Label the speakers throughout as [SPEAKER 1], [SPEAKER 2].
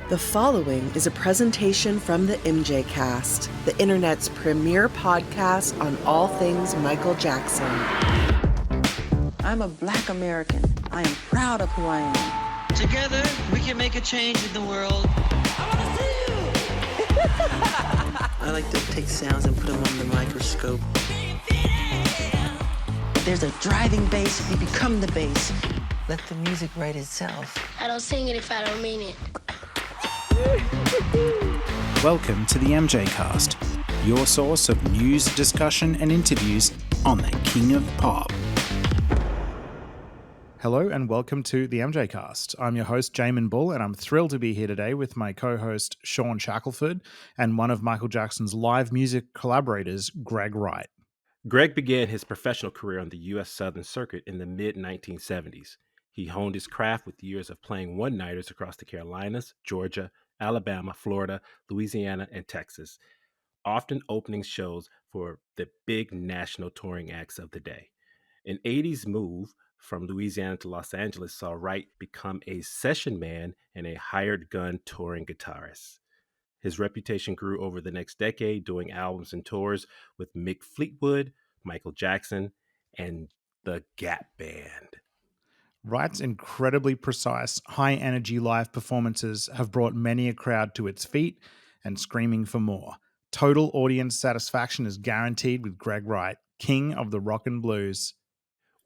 [SPEAKER 1] The following is a presentation from the MJCast, the internet's premier podcast on all things Michael Jackson.
[SPEAKER 2] I'm a Black American. I am proud of who I am.
[SPEAKER 3] Together, we can make a change in the world.
[SPEAKER 4] I want to see you!
[SPEAKER 5] I like to take sounds and put them under the microscope.
[SPEAKER 2] There's a driving bass, you become the bass.
[SPEAKER 5] Let the music write itself.
[SPEAKER 6] I don't sing it if I don't mean it.
[SPEAKER 7] Welcome to the MJCast, your source of news, discussion, and interviews on the King of Pop.
[SPEAKER 8] Hello and welcome to the MJCast. I'm your host, Jamon Bull, and I'm thrilled to be here today with my co-host, Shawn Shackelford, and one of Michael Jackson's live music collaborators, Gregg Wright.
[SPEAKER 9] Gregg began his professional career on the U.S. Southern Circuit in the mid-1970s. He honed his craft with years of playing one-nighters across the Carolinas, Georgia, Alabama, Florida, Louisiana, and Texas, often opening shows for the big national touring acts of the day. An 80s move from Louisiana to Los Angeles saw Wright become a session man and a hired gun touring guitarist. His reputation grew over the next decade, doing albums and tours with Mick Fleetwood, Michael Jackson, and the Gap Band.
[SPEAKER 8] Wright's incredibly precise, high-energy live performances have brought many a crowd to its feet and screaming for more. Total audience satisfaction is guaranteed with Gregg Wright, king of the rock and blues.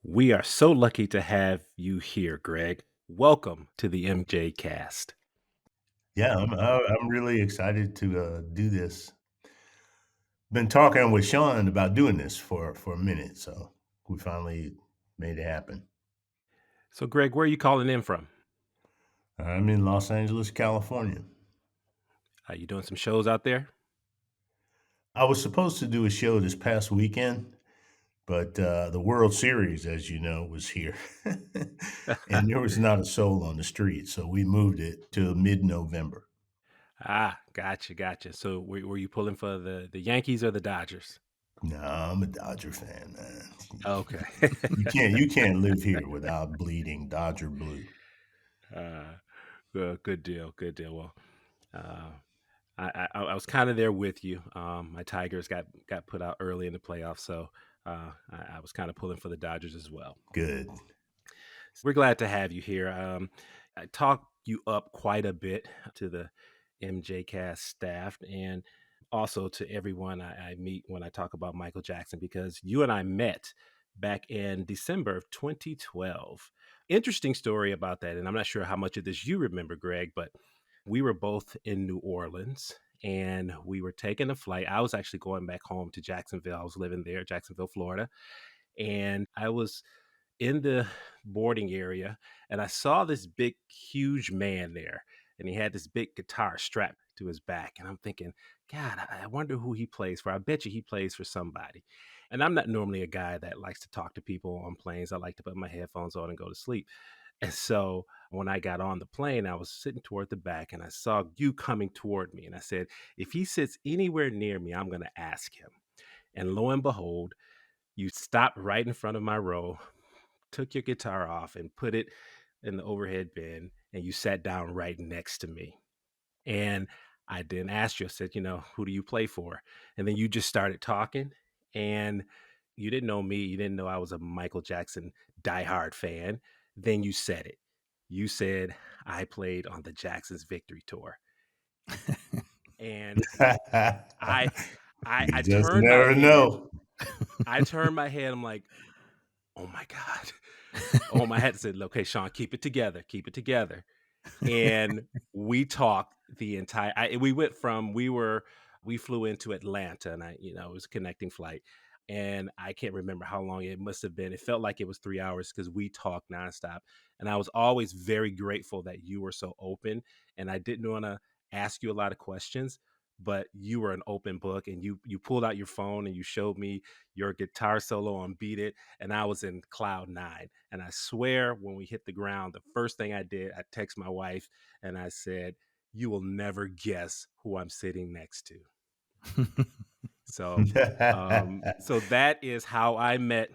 [SPEAKER 9] We are so lucky to have you here, Gregg. Welcome to the MJCast.
[SPEAKER 10] Yeah, I'm really excited to do this. Been talking with Shawn about doing this for a minute, so we finally made it happen.
[SPEAKER 9] So, Gregg, where are you calling in from?
[SPEAKER 10] I'm in Los Angeles, California.
[SPEAKER 9] Are you doing some shows out there?
[SPEAKER 10] I was supposed to do a show this past weekend, but the World Series, as you know, was here. And there was not a soul on the street, so we moved it to mid-November.
[SPEAKER 9] Gotcha. So were you pulling for the Yankees or the Dodgers?
[SPEAKER 10] No, I'm a Dodger fan, man.
[SPEAKER 9] Okay.
[SPEAKER 10] You can't live here without bleeding Dodger blue.
[SPEAKER 9] Good deal. Well, I was kind of there with you. My Tigers got put out early in the playoffs, so I was kind of pulling for the Dodgers as well.
[SPEAKER 10] Good.
[SPEAKER 9] We're glad to have you here. I talked you up quite a bit to the MJCast staff and also to everyone I meet when I talk about Michael Jackson, because you and I met back in December of 2012. Interesting story about that, and I'm not sure how much of this you remember, Gregg, but we were both in New Orleans, and we were taking a flight. I was actually going back home to Jacksonville. I was living there, Jacksonville, Florida, and I was in the boarding area, and I saw this big, huge man there, and he had this big guitar strapped to his back, and I'm thinking, God, I wonder who he plays for. I bet you he plays for somebody. And I'm not normally a guy that likes to talk to people on planes. I like to put my headphones on and go to sleep. And so when I got on the plane, I was sitting toward the back and I saw you coming toward me. And I said, if he sits anywhere near me, I'm going to ask him. And lo and behold, you stopped right in front of my row, took your guitar off and put it in the overhead bin, and you sat down right next to me. And I then asked you, I said, who do you play for? And then you just started talking, and you didn't know me. You didn't know I was a Michael Jackson diehard fan. Then you said it. You said, I played on the Jackson's Victory Tour. And I
[SPEAKER 10] just
[SPEAKER 9] turned
[SPEAKER 10] never know.
[SPEAKER 9] I turned my head. I'm like, oh my God. Oh, my head said, okay, Shawn, keep it together. And we talked the entire, we flew into Atlanta, and it was a connecting flight. And I can't remember how long it must have been. It felt like it was 3 hours because we talked nonstop. And I was always very grateful that you were so open. And I didn't want to ask you a lot of questions, but you were an open book, and you pulled out your phone and you showed me your guitar solo on Beat It. And I was in cloud nine. And I swear when we hit the ground, the first thing I did, I texted my wife and I said, you will never guess who I'm sitting next to. So that is how I met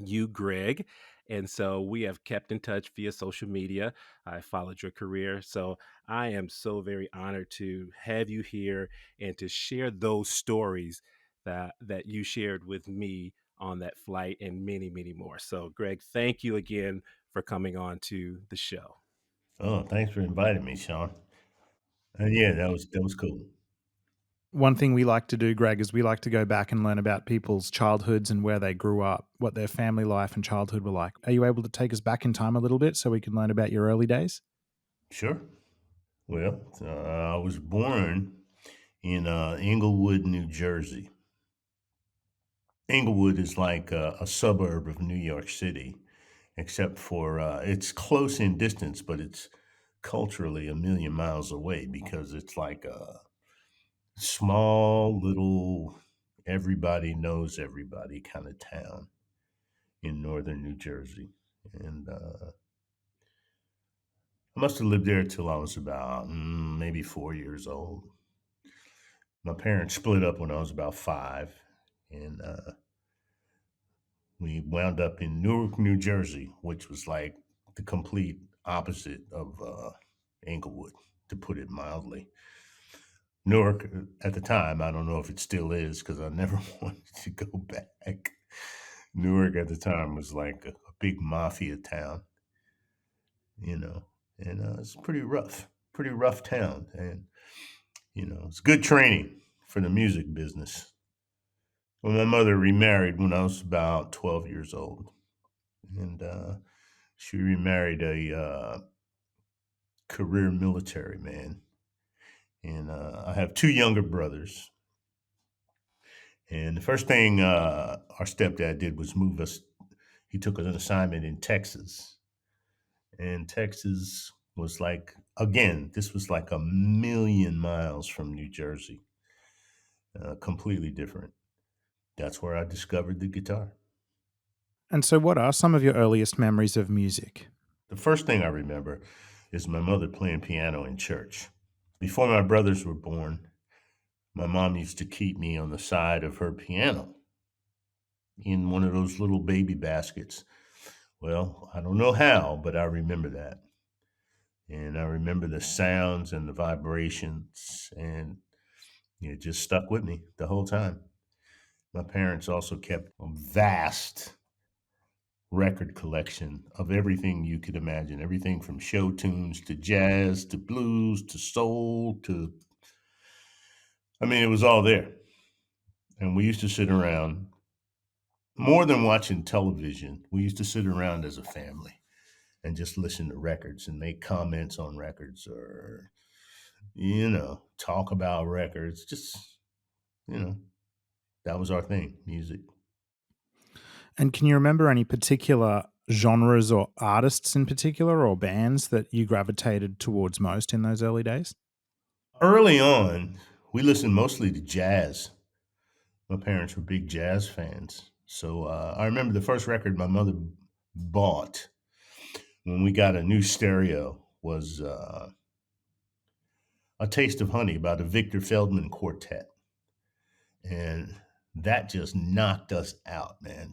[SPEAKER 9] you, Gregg. And so we have kept in touch via social media. I followed your career. So I am so very honored to have you here and to share those stories that you shared with me on that flight and many, many more. So, Gregg, thank you again for coming on to the show.
[SPEAKER 10] Oh, thanks for inviting me, Shawn. And yeah, that was cool.
[SPEAKER 8] One thing we like to do, Gregg, is we like to go back and learn about people's childhoods and where they grew up, what their family life and childhood were like. Are you able to take us back in time a little bit so we can learn about your early days?
[SPEAKER 10] Sure. Well, I was born in Englewood, New Jersey. Englewood is like a suburb of New York City, except for it's close in distance, but it's culturally a million miles away because it's like a small little everybody knows everybody kind of town in northern New Jersey. And I must have lived there till I was about maybe 4 years old. My parents split up when I was about five, and we wound up in Newark, New Jersey, which was like the complete opposite of Englewood, to put it mildly. Newark at the time, I don't know if it still is because I never wanted to go back. Newark at the time was like a big mafia town, you know, and it's pretty rough town. And, it's good training for the music business. Well, my mother remarried when I was about 12 years old. And she remarried a career military man. And I have two younger brothers. And the first thing our stepdad did was move us. He took an assignment in Texas. And Texas was like, again, this was like a million miles from New Jersey, completely different. That's where I discovered the guitar.
[SPEAKER 8] And so, what are some of your earliest memories of music?
[SPEAKER 10] The first thing I remember is my mother playing piano in church. Before my brothers were born, my mom used to keep me on the side of her piano in one of those little baby baskets. Well, I don't know how, but I remember that. And I remember the sounds and the vibrations, and it just stuck with me the whole time. My parents also kept a vast record collection of everything you could imagine, everything from show tunes to jazz to blues to soul to, I mean, it was all there. And we used to sit around more than watching television. We used to sit around as a family and just listen to records and make comments on records or, talk about records. Just, you know, that was our thing, music.
[SPEAKER 8] And can you remember any particular genres or artists in particular or bands that you gravitated towards most in those early days?
[SPEAKER 10] Early on, we listened mostly to jazz. My parents were big jazz fans. So I remember the first record my mother bought when we got a new stereo was A Taste of Honey by the Victor Feldman Quartet. And that just knocked us out, man.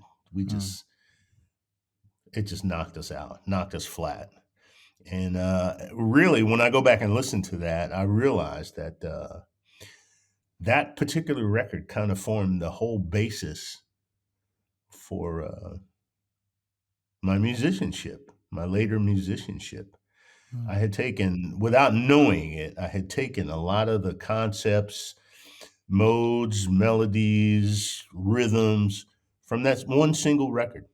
[SPEAKER 10] It just knocked us out, knocked us flat. And really, when I go back and listen to that, I realized that that particular record kind of formed the whole basis for my musicianship, my later musicianship. I had taken, without knowing it, I had taken a lot of the concepts, modes, melodies, rhythms from that one single record.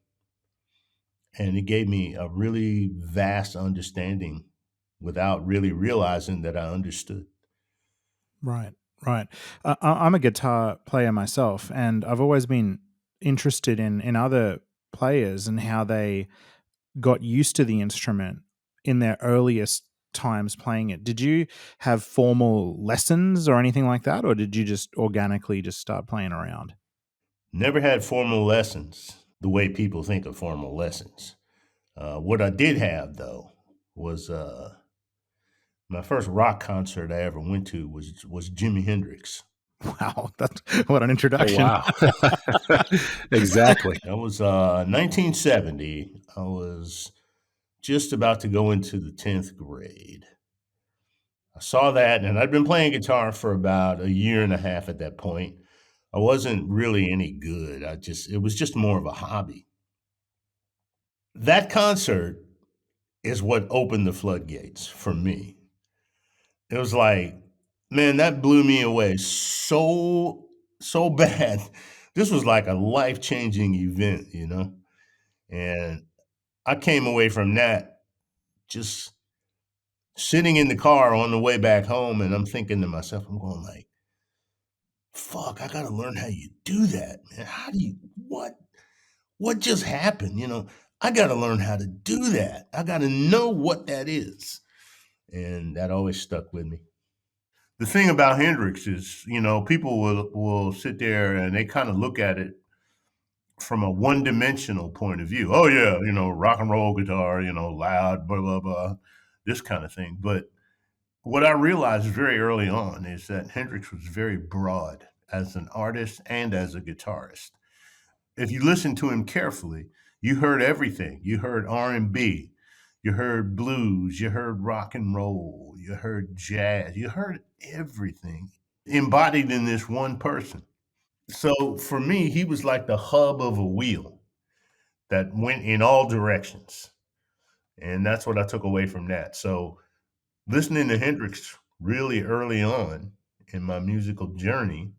[SPEAKER 10] And it gave me a really vast understanding without really realizing that I understood.
[SPEAKER 8] Right, right. I'm a guitar player myself, and I've always been interested in other players and how they got used to the instrument in their earliest times playing it. Did you have formal lessons or anything like that, or did you just organically just start playing around?
[SPEAKER 10] Never had formal lessons the way people think of formal lessons. What I did have, though, was my first rock concert I ever went to was Jimi Hendrix.
[SPEAKER 8] Wow, that's what an
[SPEAKER 9] Oh,
[SPEAKER 8] introduction.
[SPEAKER 9] wow. Exactly.
[SPEAKER 10] That was 1970. I was just about to go into the 10th grade. I saw that, and I'd been playing guitar for about a year and a half at that point. I wasn't really any good. It was just more of a hobby. That concert is what opened the floodgates for me. It was like, man, that blew me away so bad. This was like a life-changing event, you know? And I came away from that just sitting in the car on the way back home, and I'm thinking to myself, I'm going like, fuck, I gotta learn how you do that, man. How do you what just happened? You know, I gotta learn how to do that. I gotta know what that is. And that always stuck with me. The thing about Hendrix is, you know, people will sit there and they kind of look at it from a one-dimensional point of view. Oh yeah, you know, rock and roll guitar, you know, loud, blah blah blah, this kind of thing. But what I realized very early on is that Hendrix was very broad as an artist and as a guitarist. If you listen to him carefully, you heard everything. You heard R&B, you heard blues, you heard rock and roll, you heard jazz, you heard everything embodied in this one person. So for me, he was like the hub of a wheel that went in all directions. And that's what I took away from that. So listening to Hendrix really early on in my musical journey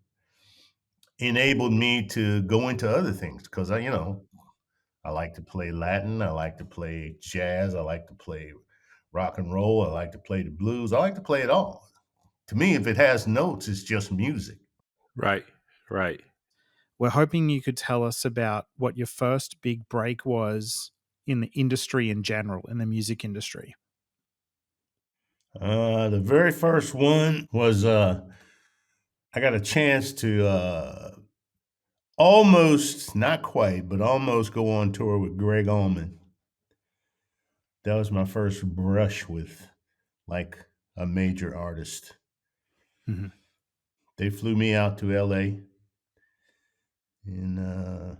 [SPEAKER 10] enabled me to go into other things because you know, I like to play Latin, I like to play jazz, I like to play rock and roll, I like to play the blues, I like to play it all. To me, if it has notes, it's just music.
[SPEAKER 9] Right. Right.
[SPEAKER 8] We're hoping you could tell us about what your first big break was in the industry in general, in the music industry.
[SPEAKER 10] The very first one was I got a chance to almost, not quite, but almost go on tour with Gregg Allman. That was my first brush with like a major artist.
[SPEAKER 8] Mm-hmm.
[SPEAKER 10] They flew me out to LA and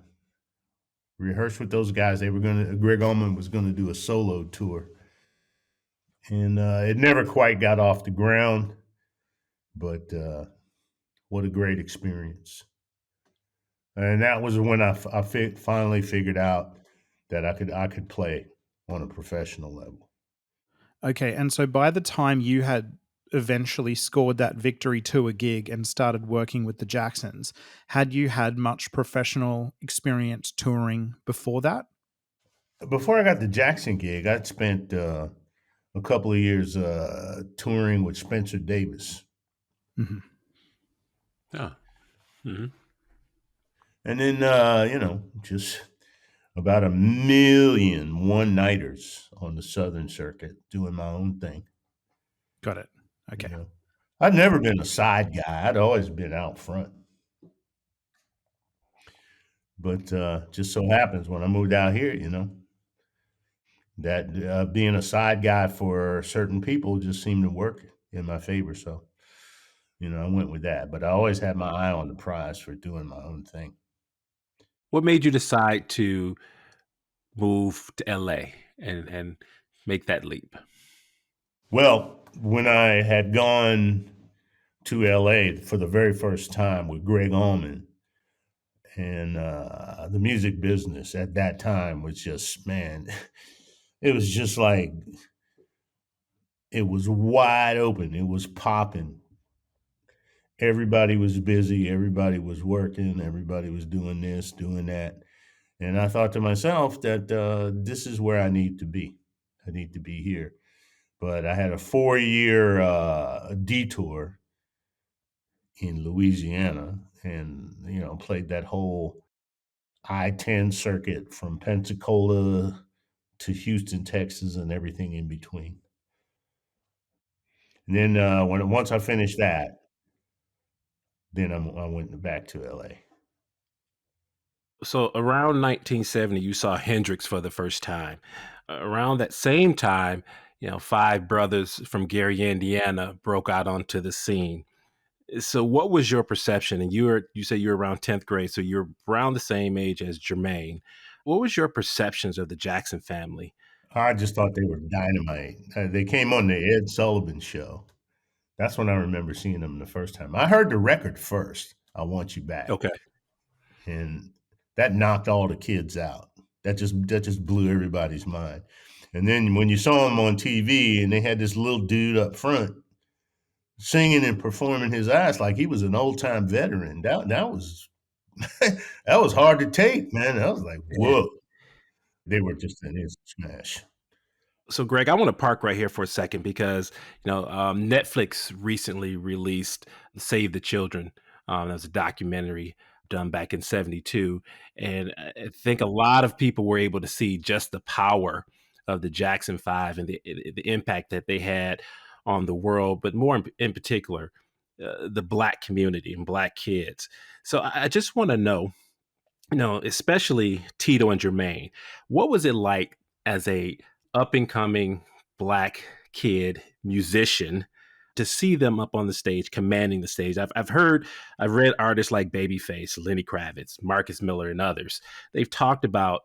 [SPEAKER 10] rehearsed with those guys. Gregg Allman was gonna do a solo tour. And it never quite got off the ground, but what a great experience. And that was when finally figured out that I could play on a professional level.
[SPEAKER 8] Okay, and so by the time you had eventually scored that victory tour gig and started working with the Jacksons, had you had much professional experience touring before that?
[SPEAKER 10] Before I got the Jackson gig, I'd spent a couple of years touring with Spencer Davis.
[SPEAKER 8] Mm-hmm.
[SPEAKER 9] Oh. Mm-hmm.
[SPEAKER 10] And then, you know, just about a million one-nighters on the Southern Circuit doing my own thing.
[SPEAKER 8] Got it. Okay.
[SPEAKER 10] You know? I'd never been a side guy. I'd always been out front. But just so happens when I moved out here, you know, that being a side guy for certain people just seemed to work in my favor. So, you know, I went with that. But I always had my eye on the prize for doing my own thing.
[SPEAKER 9] What made you decide to move to LA and make that leap?
[SPEAKER 10] Well, when I had gone to LA for the very first time with Gregg Allman, and the music business at that time was just, man, it was just like, it was wide open. It was popping. Everybody was busy. Everybody was working. Everybody was doing this, doing that. And I thought to myself that this is where I need to be. I need to be here. But I had a 4-year detour in Louisiana and, you know, played that whole I-10 circuit from Pensacola to Houston, Texas, and everything in between. And then once I finished that, then I went back to LA.
[SPEAKER 9] So around 1970, you saw Hendrix for the first time. Around that same time, you know, five brothers from Gary, Indiana broke out onto the scene. So what was your perception? And you say you were around 10th grade, so you're around the same age as Jermaine. What was your perceptions of the Jackson family?
[SPEAKER 10] I just thought they were dynamite. They came on the Ed Sullivan Show. That's when I remember seeing them the first time. I heard the record first, I Want You Back.
[SPEAKER 9] Okay.
[SPEAKER 10] And that knocked all the kids out. That just blew everybody's mind. And then when you saw them on TV and they had this little dude up front singing and performing his ass like he was an old time veteran, that was that was hard to take, man. I was like, whoa. They were just an instant smash.
[SPEAKER 9] So, Greg, I want to park right here for a second because Netflix recently released "Save the Children." That was a documentary done back in '72, and I think a lot of people were able to see just the power of the Jackson Five and the impact that they had on the world, but more in particular, the Black community and Black kids. So, I just want to know, especially Tito and Jermaine, what was it like as a up and coming Black kid musician to see them up on the stage, commanding the stage? I've read artists like Babyface, Lenny Kravitz, Marcus Miller, and others. They've talked about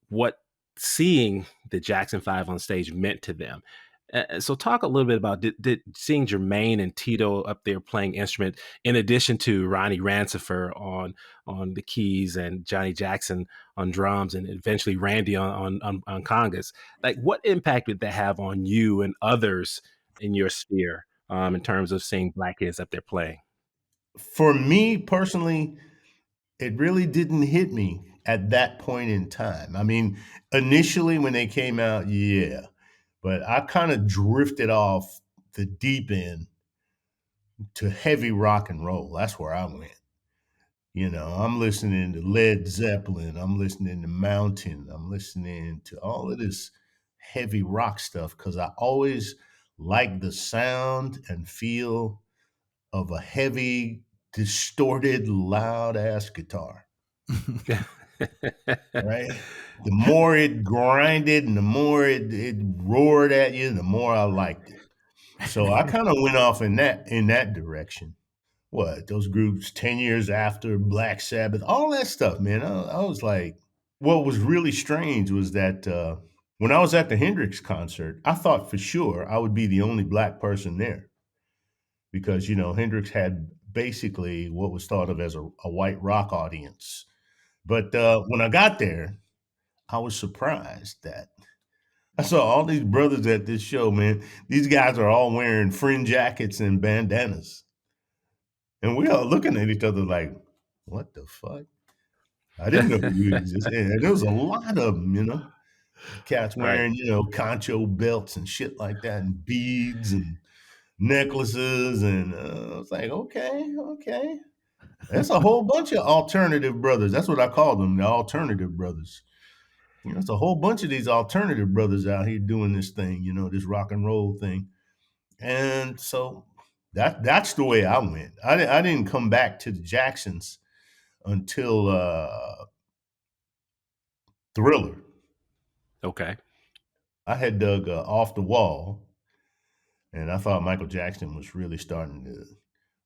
[SPEAKER 9] what seeing the Jackson Five on stage meant to them. So talk a little bit about did seeing Jermaine and Tito up there playing instruments, in addition to Ronnie Rancifer on the keys and Johnny Jackson on drums, and eventually Randy on congas. Like, what impact did that have on you and others in your sphere in terms of seeing Black kids up there playing?
[SPEAKER 10] For me personally, it really didn't hit me at that point in time. I mean, initially when they came out, yeah, but I kind of drifted off the deep end to heavy rock and roll. That's where I went. I'm listening to Led Zeppelin, I'm listening to Mountain, I'm listening to all of this heavy rock stuff because I always liked the sound and feel of a heavy, distorted, loud ass guitar. Right? The more it grinded and the more it roared at you, the more I liked it. So I kind of went off in that direction. What, those groups 10 years after, Black Sabbath, all that stuff, man. I was like, what was really strange was that when I was at the Hendrix concert, I thought for sure I would be the only Black person there because, Hendrix had basically what was thought of as a white rock audience. But when I got there, I was surprised that I saw all these brothers at this show, man. These guys are all wearing fringe jackets and bandanas. And we all looking at each other like, what the fuck? I didn't know you existed. And there was a lot of them, cats wearing, concho belts and shit like that, and beads and necklaces. And I was like, okay. That's a whole bunch of alternative brothers. That's what I call them, the alternative brothers. There's a whole bunch of these alternative brothers out here doing this thing, this rock and roll thing. And so that's the way I went. I didn't come back to the Jacksons until Thriller.
[SPEAKER 9] Okay.
[SPEAKER 10] I had dug Off the Wall, and I thought Michael Jackson was really starting to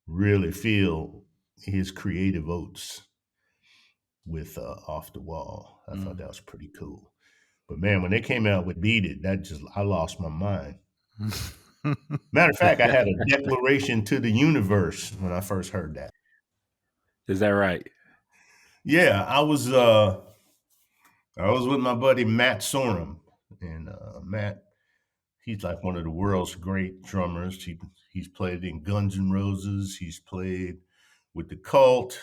[SPEAKER 10] really feel his creative oats with Off the Wall. I thought that was pretty cool. But man, when they came out with Beat It, I lost my mind. Matter of fact, I had a declaration to the universe when I first heard that.
[SPEAKER 9] Is that right?
[SPEAKER 10] Yeah, I was with my buddy Matt Sorum, and Matt, he's like one of the world's great drummers. He's played in Guns N' Roses. He's played with the Cult.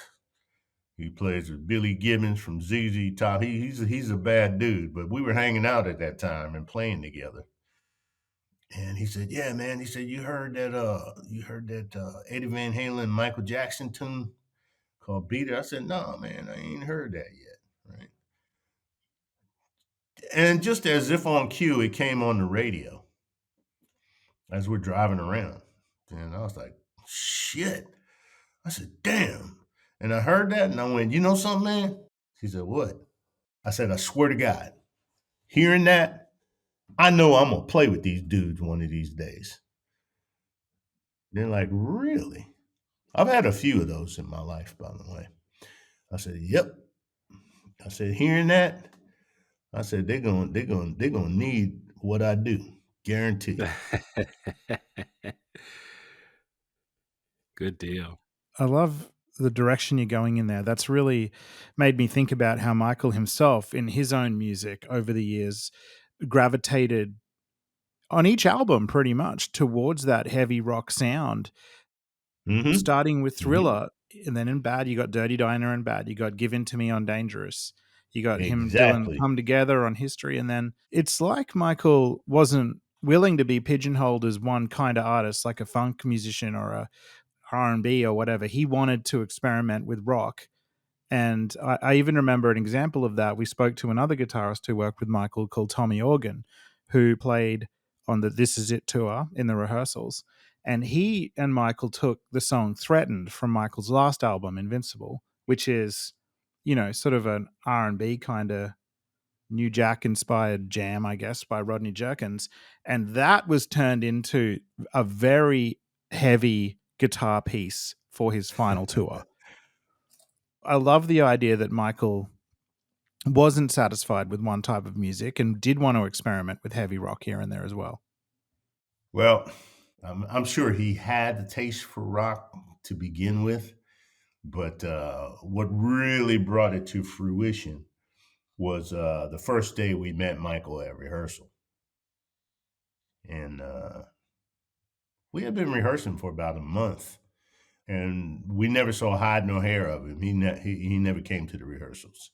[SPEAKER 10] He plays with Billy Gibbons from ZZ Top. He's a bad dude, but we were hanging out at that time and playing together. And he said, "Yeah, man." He said, "You heard that Eddie Van Halen, Michael Jackson tune called Beat It?" I said, "No, man, I ain't heard that yet." Right. And just as if on cue, it came on the radio as we're driving around. And I was like, shit. I said, damn. And I heard that and I went, you know something, man? He said, what? I said, I swear to God, hearing that, I know I'm going to play with these dudes one of these days. They're like, really? I've had a few of those in my life, by the way. I said, "Yep." I said, "Hearing that," I said, "They're gonna need what I do, guaranteed."
[SPEAKER 9] Good deal.
[SPEAKER 8] I love the direction you're going in there. That's really made me think about how Michael himself, in his own music over the years, gravitated on each album pretty much towards that heavy rock sound,
[SPEAKER 10] Mm-hmm.
[SPEAKER 8] starting with
[SPEAKER 10] Mm-hmm.
[SPEAKER 8] Thriller. And then in Bad, you got Dirty Diner and Bad. You got Give In To Me on Dangerous. You got him doing
[SPEAKER 10] Exactly.
[SPEAKER 8] Come Together on History. And then it's like Michael wasn't willing to be pigeonholed as one kind of artist, like a funk musician or a R&B or whatever. He wanted to experiment with rock. And I even remember an example of that. We spoke to another guitarist who worked with Michael called Tommy Organ, who played on the This Is It tour in the Rehearsals. And he and Michael took the song Threatened from Michael's last album, Invincible, which is, sort of an R&B kind of New Jack inspired jam, I guess, by Rodney Jerkins. And that was turned into a very heavy guitar piece for his final tour. I love the idea that Michael wasn't satisfied with one type of music and did want to experiment with heavy rock here and there as well.
[SPEAKER 10] Well, I'm sure he had the taste for rock to begin with, but what really brought it to fruition was the first day we met Michael at rehearsal. And we had been rehearsing for about a month, and we never saw hide nor hair of him. He never came to the rehearsals.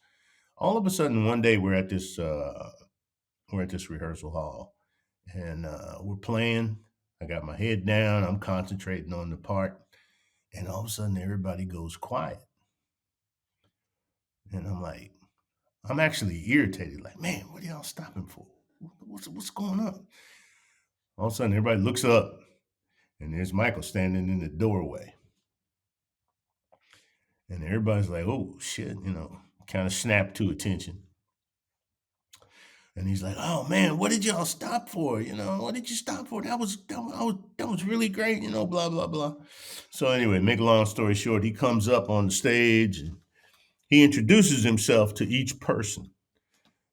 [SPEAKER 10] All of a sudden, one day we're at this rehearsal hall, and we're playing. I got my head down. I'm concentrating on the part, and all of a sudden, everybody goes quiet, and I'm actually irritated. Like, man, what are y'all stopping for? What's going on? All of a sudden, everybody looks up, and there's Michael standing in the doorway. And everybody's like, oh, shit, kind of snapped to attention. And he's like, oh, man, what did y'all stop for? What did you stop for? That was really great, blah, blah, blah. So anyway, make a long story short, he comes up on the stage and he introduces himself to each person.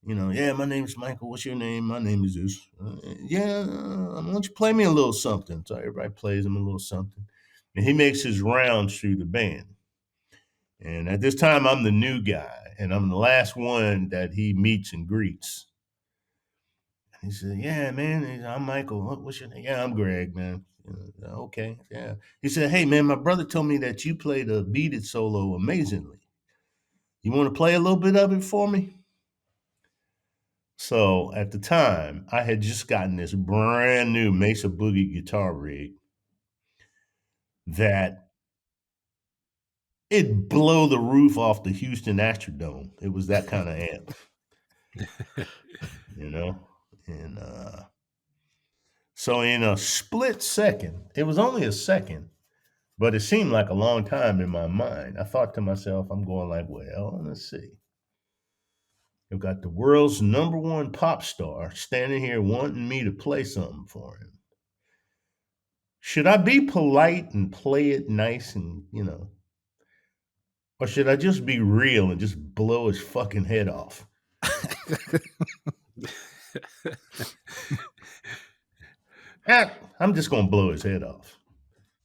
[SPEAKER 10] Yeah, my name is Michael. What's your name? My name is this. Why don't you play me a little something? So everybody plays him a little something. And he makes his rounds through the band. And at this time, I'm the new guy, and I'm the last one that he meets and greets. And he said, yeah, man, I'm Michael. What's your name? Yeah, I'm Greg, man. Okay, yeah. He said, hey, man, my brother told me that you played a Beat It solo amazingly. You want to play a little bit of it for me? So at the time, I had just gotten this brand new Mesa Boogie guitar rig that it'd blow the roof off the Houston Astrodome. It was that kind of amp, And so in a split second, it was only a second, but it seemed like a long time in my mind. I thought to myself, I'm going like, well, let's see. I've got the world's number one pop star standing here wanting me to play something for him. Should I be polite and play it nice and, or should I just be real and just blow his fucking head off? I'm just going to blow his head off.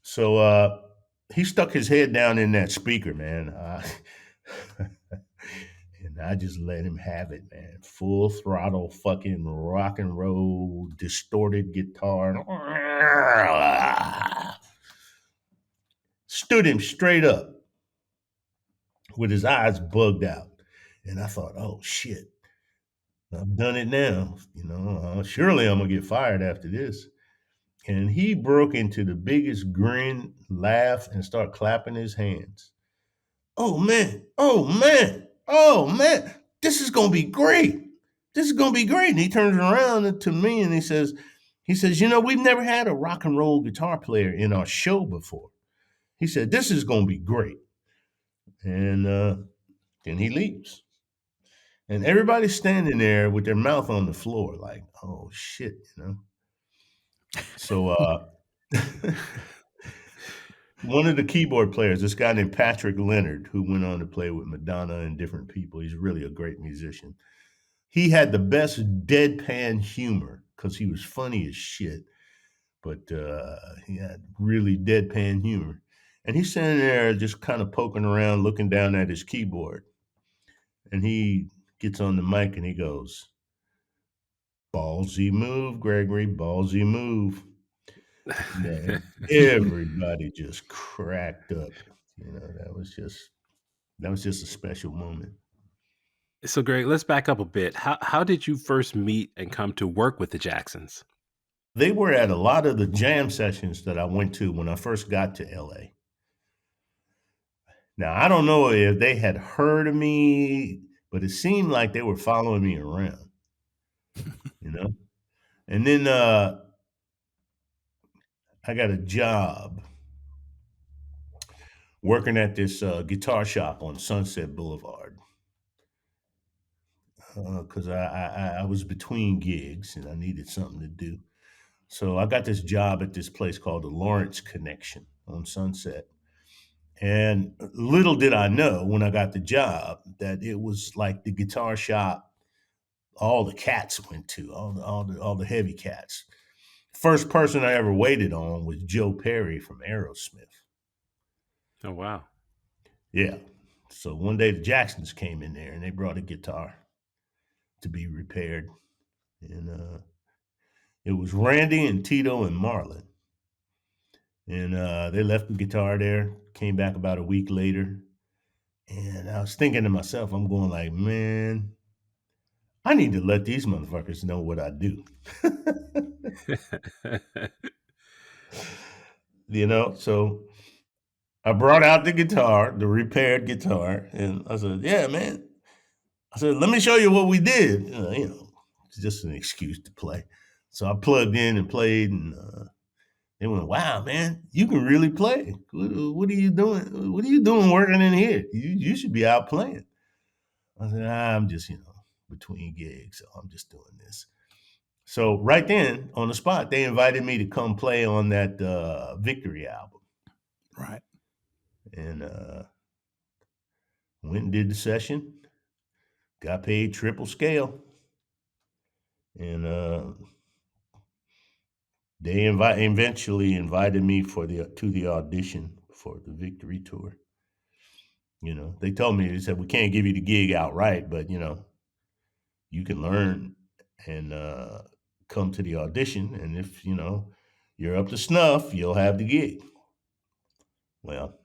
[SPEAKER 10] So he stuck his head down in that speaker, man. And I just let him have it, man. Full throttle fucking rock and roll, distorted guitar. Stood him straight up with his eyes bugged out. And I thought, oh, shit. I've done it now. Surely I'm going to get fired after this. And he broke into the biggest grin, laugh, and start clapping his hands. Oh, man. Oh, man. Oh, man. This is going to be great. This is going to be great. And he turns around to me and he says, we've never had a rock and roll guitar player in our show before. He said, this is going to be great. And then he leaves. And everybody's standing there with their mouth on the floor like, oh, shit, So one of the keyboard players, this guy named Patrick Leonard, who went on to play with Madonna and different people. He's really a great musician. He had the best deadpan humor because he was funny as shit, but he had really deadpan humor. And he's sitting there just kind of poking around, looking down at his keyboard. And he gets on the mic and he goes, "Ballsy move, Gregory, ballsy move." Man, everybody just cracked up. That was just a special moment.
[SPEAKER 9] So, Greg, let's back up a bit. How did you first meet and come to work with the Jacksons?
[SPEAKER 10] They were at a lot of the jam sessions that I went to when I first got to LA. Now, I don't know if they had heard of me, but it seemed like they were following me around, And then I got a job working at this guitar shop on Sunset Boulevard because I was between gigs and I needed something to do. So I got this job at this place called the Lawrence Connection on Sunset. And little did I know when I got the job that it was like the guitar shop all the cats went to, all the heavy cats. First person I ever waited on was Joe Perry from Aerosmith.
[SPEAKER 9] Oh, wow.
[SPEAKER 10] Yeah. So one day the Jacksons came in there and they brought a guitar to be repaired. And it was Randy and Tito and Marlon. And they left the guitar there, came back about a week later. And I was thinking to myself, I'm going like, man, I need to let these motherfuckers know what I do. So I brought out the guitar, the repaired guitar, and I said, yeah, man. I said, let me show you what we did. It's just an excuse to play. So I plugged in and played, and they went, wow, man, you can really play. What are you doing? What are you doing working in here? You should be out playing. I said, I'm just, between gigs, so I'm just doing this. So right then, on the spot, they invited me to come play on that Victory album.
[SPEAKER 8] Right.
[SPEAKER 10] And went and did the session. Got paid triple scale. And they eventually invited me to the audition for the Victory tour. They told me, they said, we can't give you the gig outright, but you can learn and come to the audition, and if you're up to snuff, you'll have the gig. Well,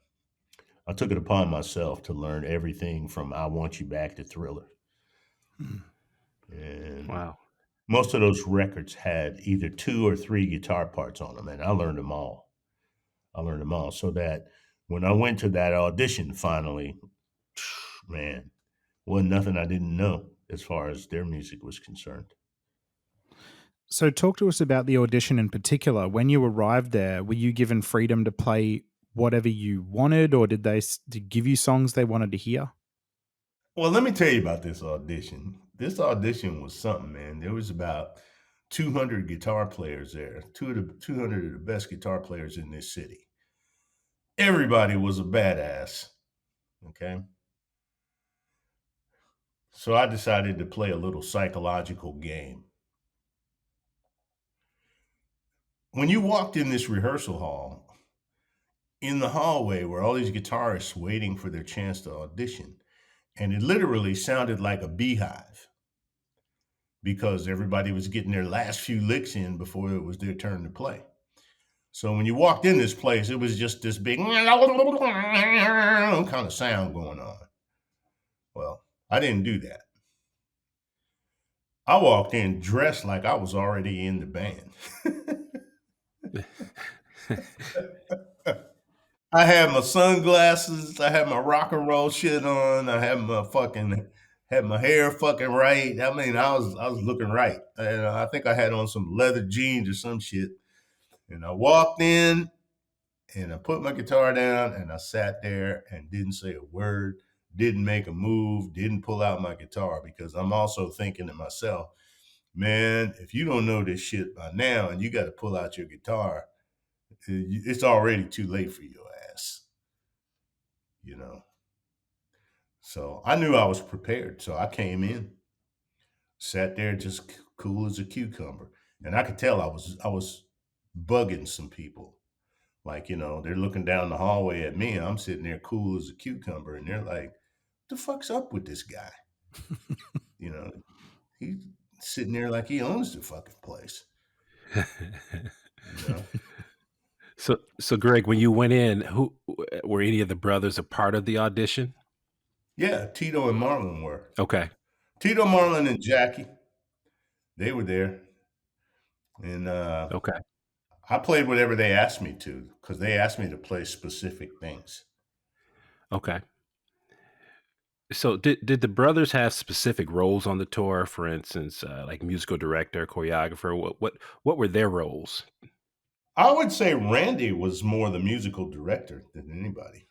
[SPEAKER 10] I took it upon myself to learn everything from I Want You Back to Thriller. And
[SPEAKER 9] wow.
[SPEAKER 10] Most of those records had either 2 or 3 guitar parts on them, and I learned them all. So that when I went to that audition finally, man, wasn't nothing I didn't know as far as their music was concerned.
[SPEAKER 8] So talk to us about the audition in particular. When you arrived there, were you given freedom to play whatever you wanted, or did they give you songs they wanted to hear?
[SPEAKER 10] Well, let me tell you about this audition. This audition was something, man. There was about 200 guitar players there, 200 of the best guitar players in this city. Everybody was a badass, okay? So I decided to play a little psychological game. When you walked in this rehearsal hall, in the hallway were all these guitarists waiting for their chance to audition, and it literally sounded like a beehive because everybody was getting their last few licks in before it was their turn to play. So when you walked in this place, it was just this big kind of sound going on. Well, I didn't do that. I walked in dressed like I was already in the band. I had my sunglasses, I had my rock and roll shit on, I had my hair fucking right. I mean, I was looking right. And I think I had on some leather jeans or some shit. And I walked in and I put my guitar down and I sat there and didn't say a word, didn't make a move, didn't pull out my guitar, because I'm also thinking to myself, man, if you don't know this shit by now and you got to pull out your guitar, it's already too late for your ass. you know. So I knew I was prepared. So I came in, sat there just cool as a cucumber. And I could tell I was bugging some people. Like, they're looking down the hallway at me. I'm sitting there cool as a cucumber. And they're like, the fuck's up with this guy? You know, he's sitting there like he owns the fucking place. You know?
[SPEAKER 9] So Greg, when you went in, who were any of the brothers a part of the audition?
[SPEAKER 10] Yeah, Tito and Marlon were.
[SPEAKER 9] Okay.
[SPEAKER 10] Tito, Marlon, and Jackie, they were there. And
[SPEAKER 9] Okay.
[SPEAKER 10] I played whatever they asked me to, because they asked me to play specific things.
[SPEAKER 9] Okay. So did the brothers have specific roles on the tour? For instance, like musical director, choreographer. What were their roles?
[SPEAKER 10] I would say Randy was more the musical director than anybody.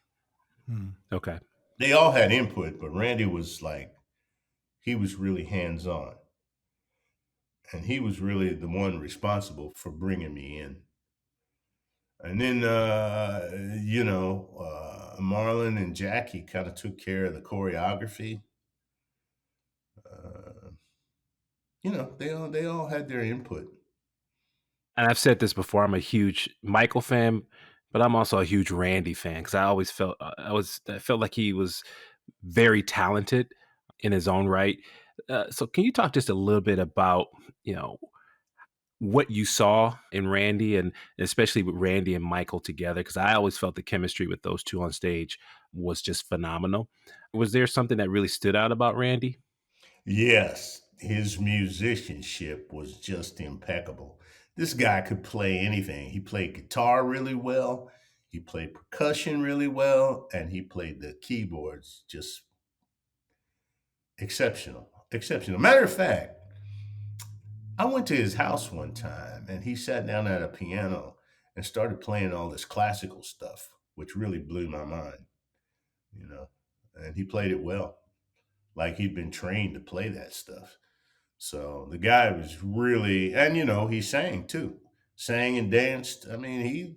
[SPEAKER 9] Okay.
[SPEAKER 10] They all had input, but Randy was he was really hands-on. And he was really the one responsible for bringing me in. And then, Marlon and Jackie kind of took care of the choreography. They all had their input.
[SPEAKER 9] And I've said this before. I'm a huge Michael fan, but I'm also a huge Randy fan because I always felt I felt like he was very talented in his own right. So can you talk just a little bit about what you saw in Randy, and especially with Randy and Michael together? Because I always felt the chemistry with those two on stage was just phenomenal. Was there something that really stood out about Randy?
[SPEAKER 10] Yes, his musicianship was just impeccable. This guy could play anything. He played guitar really well, he played percussion really well, and he played the keyboards just exceptional. Exceptional. Matter of fact, I went to his house one time and he sat down at a piano and started playing all this classical stuff, which really blew my mind, you know. And he played it well, like he'd been trained to play that stuff. So the guy was really, and he sang too, sang and danced. I mean,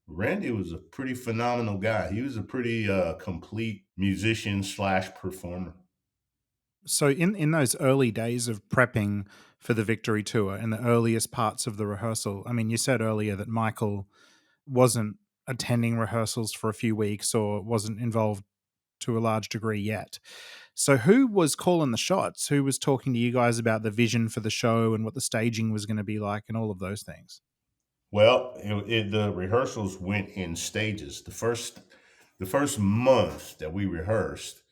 [SPEAKER 10] Randy was a pretty phenomenal guy. He was a pretty complete musician / performer.
[SPEAKER 8] So in those early days of prepping for the Victory Tour and the earliest parts of the rehearsal, I mean, you said earlier that Michael wasn't attending rehearsals for a few weeks or wasn't involved to a large degree yet. So who was calling the shots? Who was talking to you guys about the vision for the show and what the staging was going to be like and all of those things?
[SPEAKER 10] Well, the rehearsals went in stages. The first month that we rehearsed,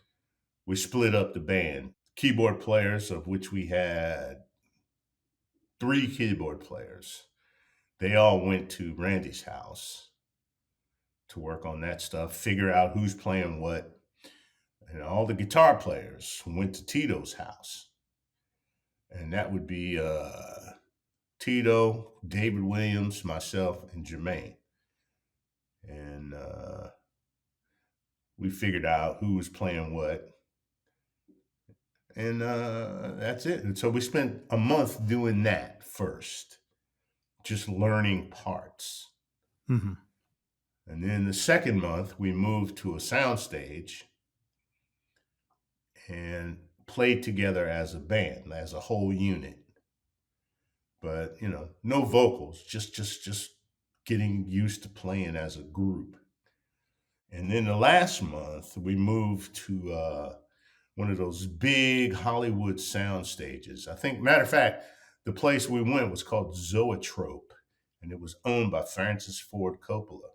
[SPEAKER 10] we split up the band. Keyboard players, of which we had 3 keyboard players, they all went to Randy's house to work on that stuff, figure out who's playing what. And all the guitar players went to Tito's house. And that would be Tito, David Williams, myself, and Jamon. And we figured out who was playing what. And that's it. And so we spent a month doing that first, just learning parts.
[SPEAKER 8] Mm-hmm.
[SPEAKER 10] And then the second month, we moved to a soundstage and played together as a band, as a whole unit. But, no vocals, just getting used to playing as a group. And then the last month, we moved to one of those big Hollywood sound stages. I think, matter of fact, the place we went was called Zoetrope, and it was owned by Francis Ford Coppola.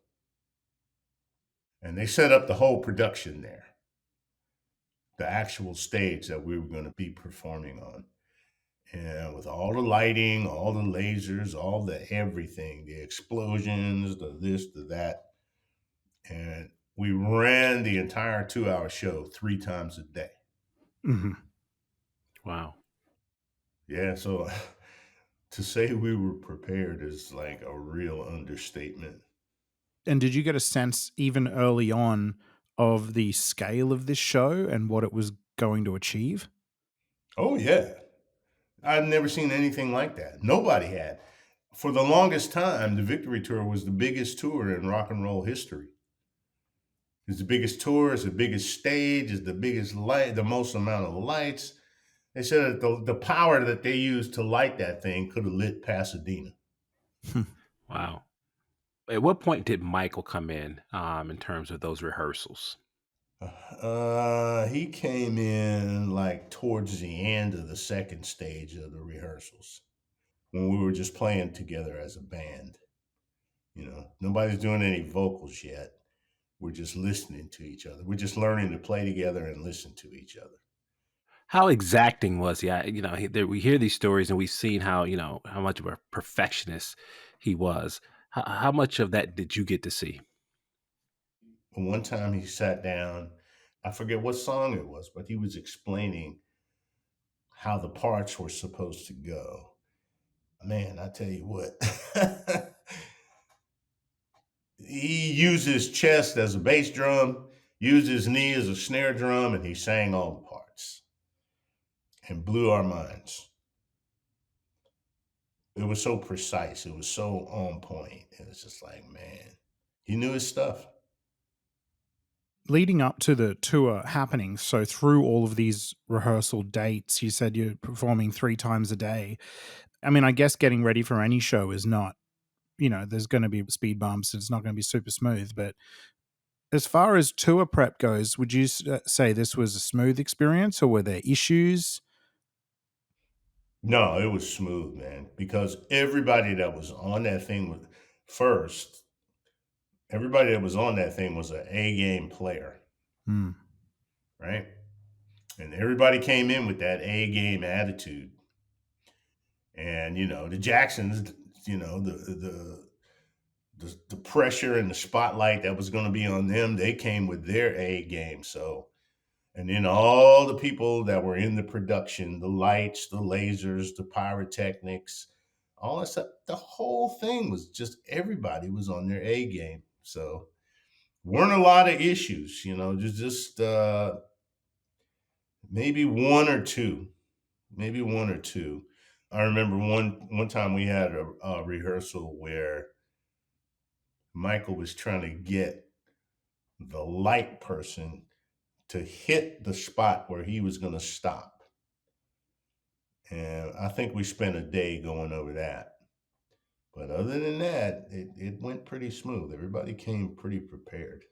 [SPEAKER 10] And they set up the whole production there, the actual stage that we were going to be performing on. And with all the lighting, all the lasers, all the everything, the explosions, the this, the that. And we ran the entire 2-hour show 3 times a day.
[SPEAKER 8] Mm-hmm.
[SPEAKER 9] Wow.
[SPEAKER 10] Yeah, so to say we were prepared is like a real understatement.
[SPEAKER 8] And did you get a sense even early on of the scale of this show and what it was going to achieve?
[SPEAKER 10] Oh, yeah. I've never seen anything like that. Nobody had. For the longest time, the Victory Tour was the biggest tour in rock and roll history. It's the biggest tour, it's the biggest stage, it's the biggest light, the most amount of lights. They said that the power that they used to light that thing could have lit Pasadena.
[SPEAKER 9] Wow. At what point did Michael come in terms of those rehearsals?
[SPEAKER 10] He came in like towards the end of the second stage of the rehearsals when we were just playing together as a band. You know, nobody's doing any vocals yet. We're just listening to each other. We're just learning to play together and listen to each other.
[SPEAKER 9] How exacting was he? We hear these stories and we've seen how, how much of a perfectionist he was. How much of that did you get to see?
[SPEAKER 10] One time he sat down, I forget what song it was, but he was explaining how the parts were supposed to go. Man, I tell you what, he used his chest as a bass drum, used his knee as a snare drum, and he sang all the parts and blew our minds. It was so precise. It was so on point. It was just like, man, he knew his stuff.
[SPEAKER 8] Leading up to the tour happening, so through all of these rehearsal dates, you said you're performing 3 times a day. I mean, I guess getting ready for any show is not, there's going to be speed bumps. It's not going to be super smooth. But as far as tour prep goes, would you say this was a smooth experience, or were there issues?
[SPEAKER 10] No, it was smooth, man, because everybody that was on that thing was first, everybody that was on that thing was an A game player, right? And everybody came in with that A game attitude. And the Jacksons, the pressure and the spotlight that was going to be on them, they came with their A game. So, and then all the people that were in the production, the lights, the lasers, the pyrotechnics, all that stuff, the whole thing was just everybody was on their A game. So, weren't a lot of issues, just maybe one or two. I remember one time we had a rehearsal where Michael was trying to get the light person to hit the spot where he was going to stop. And I think we spent a day going over that. But other than that, it went pretty smooth. Everybody came pretty prepared.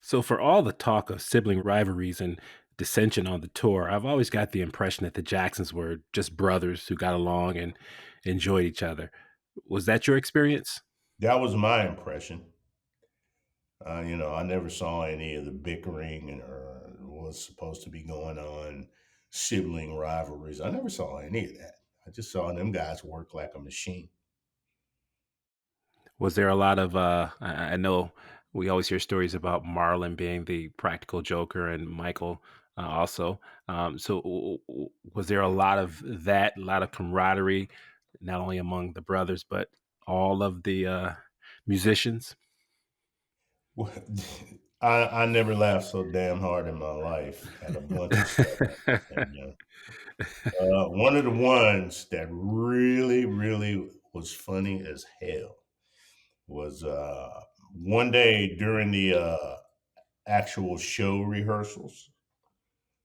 [SPEAKER 9] So, for all the talk of sibling rivalries and dissension on the tour, I've always got the impression that the Jacksons were just brothers who got along and enjoyed each other. Was that your experience?
[SPEAKER 10] That was my impression. I never saw any of the bickering or what's supposed to be going on, sibling rivalries. I never saw any of that. I just saw them guys work like a machine.
[SPEAKER 9] Was there a lot of, I know we always hear stories about Marlon being the practical joker and Michael also. Was there a lot of that, a lot of camaraderie, not only among the brothers, but all of the musicians?
[SPEAKER 10] I never laughed so damn hard in my life at a bunch of stuff. And, one of the ones that really, really was funny as hell was one day during the actual show rehearsals,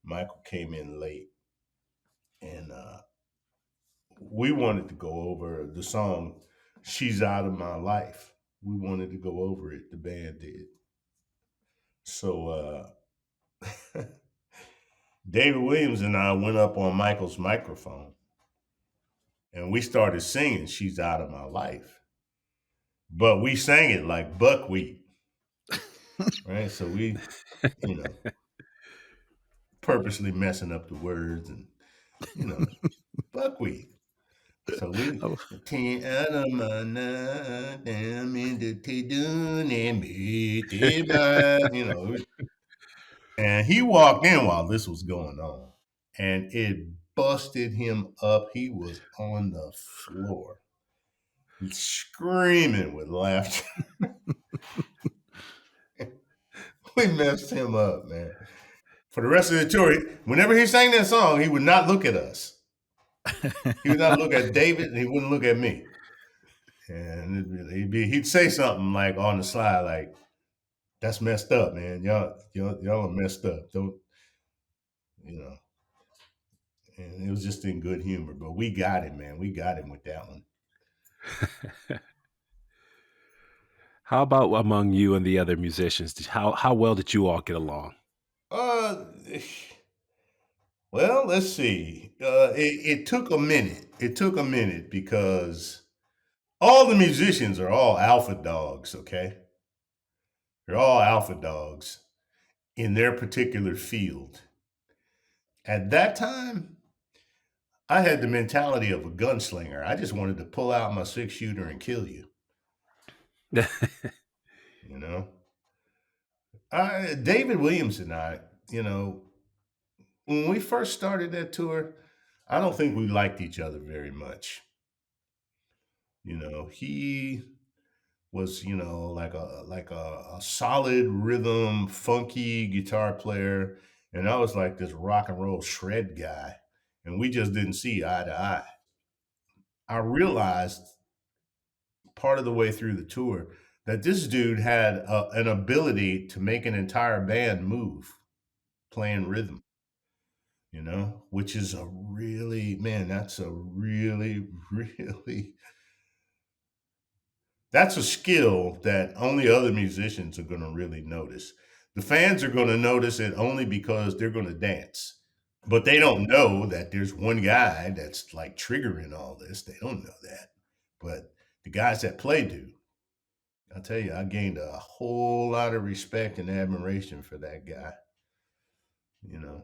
[SPEAKER 10] Michael came in late, and we wanted to go over the song "She's Out of My Life." We wanted to go over it. The band did. So David Williams and I went up on Michael's microphone, and we started singing "She's Out of My Life," but we sang it like buckwheat, right? So we, purposely messing up the words and, buckwheat. So we came out of my night, damn into Tito, and he walked in while this was going on, and it busted him up. He was on the floor, screaming with laughter. We messed him up, man. For the rest of the tour, whenever he sang that song, he would not look at us. He would not look at David, and he wouldn't look at me. And he'd say something like on the slide, like, That's messed up, man. Y'all are messed up. Don't you know? And it was just in good humor, but we got him, man. We got him with that one.
[SPEAKER 9] How about among you and the other musicians? How well did you all get along?
[SPEAKER 10] Uh, well, let's see. It took a minute. It took a minute because all the musicians are all alpha dogs. Okay, they're all alpha dogs in their particular field. At that time, I had the mentality of a gunslinger. I just wanted to pull out my 6-shooter and kill you. You know, David Williams and I, when we first started that tour, I don't think we liked each other very much. He was, like a solid rhythm, funky guitar player, and I was like this rock and roll shred guy, and we just didn't see eye to eye. I realized part of the way through the tour that this dude had an ability to make an entire band move playing rhythm, which is a really, man, that's a really, really, that's a skill that only other musicians are going to really notice. The fans are going to notice it only because they're going to dance, but they don't know that there's one guy that's like triggering all this. They don't know that, but the guys that play do. I'll tell you, I gained a whole lot of respect and admiration for that guy. You know,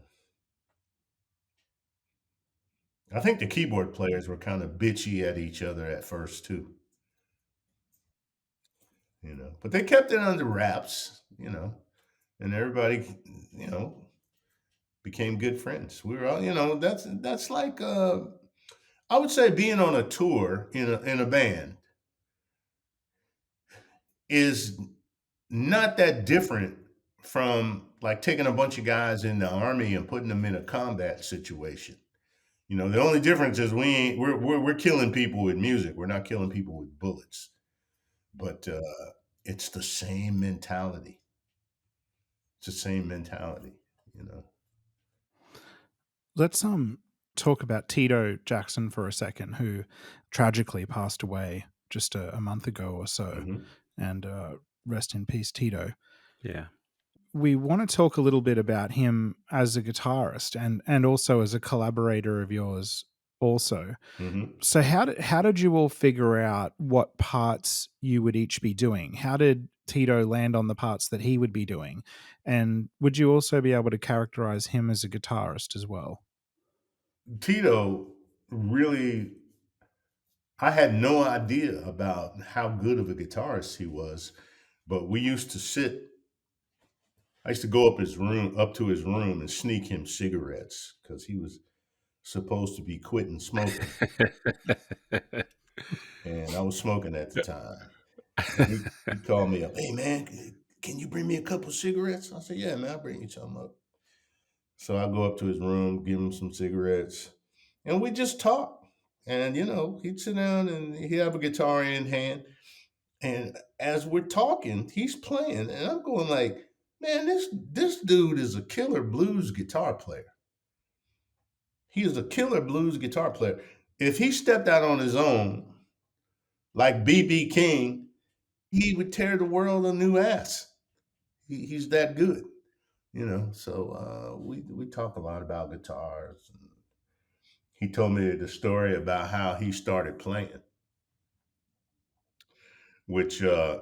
[SPEAKER 10] I think the keyboard players were kind of bitchy at each other at first too. But they kept it under wraps. And everybody, you know, became good friends. We were all, that's like I would say being on a tour in a band is not that different from like taking a bunch of guys in the army and putting them in a combat situation. The only difference is we're killing people with music. We're not killing people with bullets. But it's the same mentality. It's the same mentality.
[SPEAKER 8] Let's talk about Tito Jackson for a second, who tragically passed away just a month ago or so.
[SPEAKER 10] Mm-hmm.
[SPEAKER 8] And rest in peace, Tito.
[SPEAKER 9] Yeah.
[SPEAKER 8] We want to talk a little bit about him as a guitarist and also as a collaborator of yours also.
[SPEAKER 10] Mm-hmm.
[SPEAKER 8] So how did you all figure out what parts you would each be doing? How did Tito land on the parts that he would be doing? And would you also be able to characterize him as a guitarist as well?
[SPEAKER 10] Tito really, I had no idea about how good of a guitarist he was, but we used to I used to go up to his room and sneak him cigarettes because he was supposed to be quitting smoking. And I was smoking at the time. And he called me up, "Hey man, can you bring me a couple cigarettes?" I said, "Yeah, man, I'll bring you some up." So I go up to his room, give him some cigarettes, and we just talk. And he'd sit down and he'd have a guitar in hand. And as we're talking, he's playing, and I'm going like, "Man, this dude is a killer blues guitar player. He is a killer blues guitar player. If he stepped out on his own, like BB King, he would tear the world a new ass. He's that good." So we talk a lot about guitars. And he told me the story about how he started playing, which he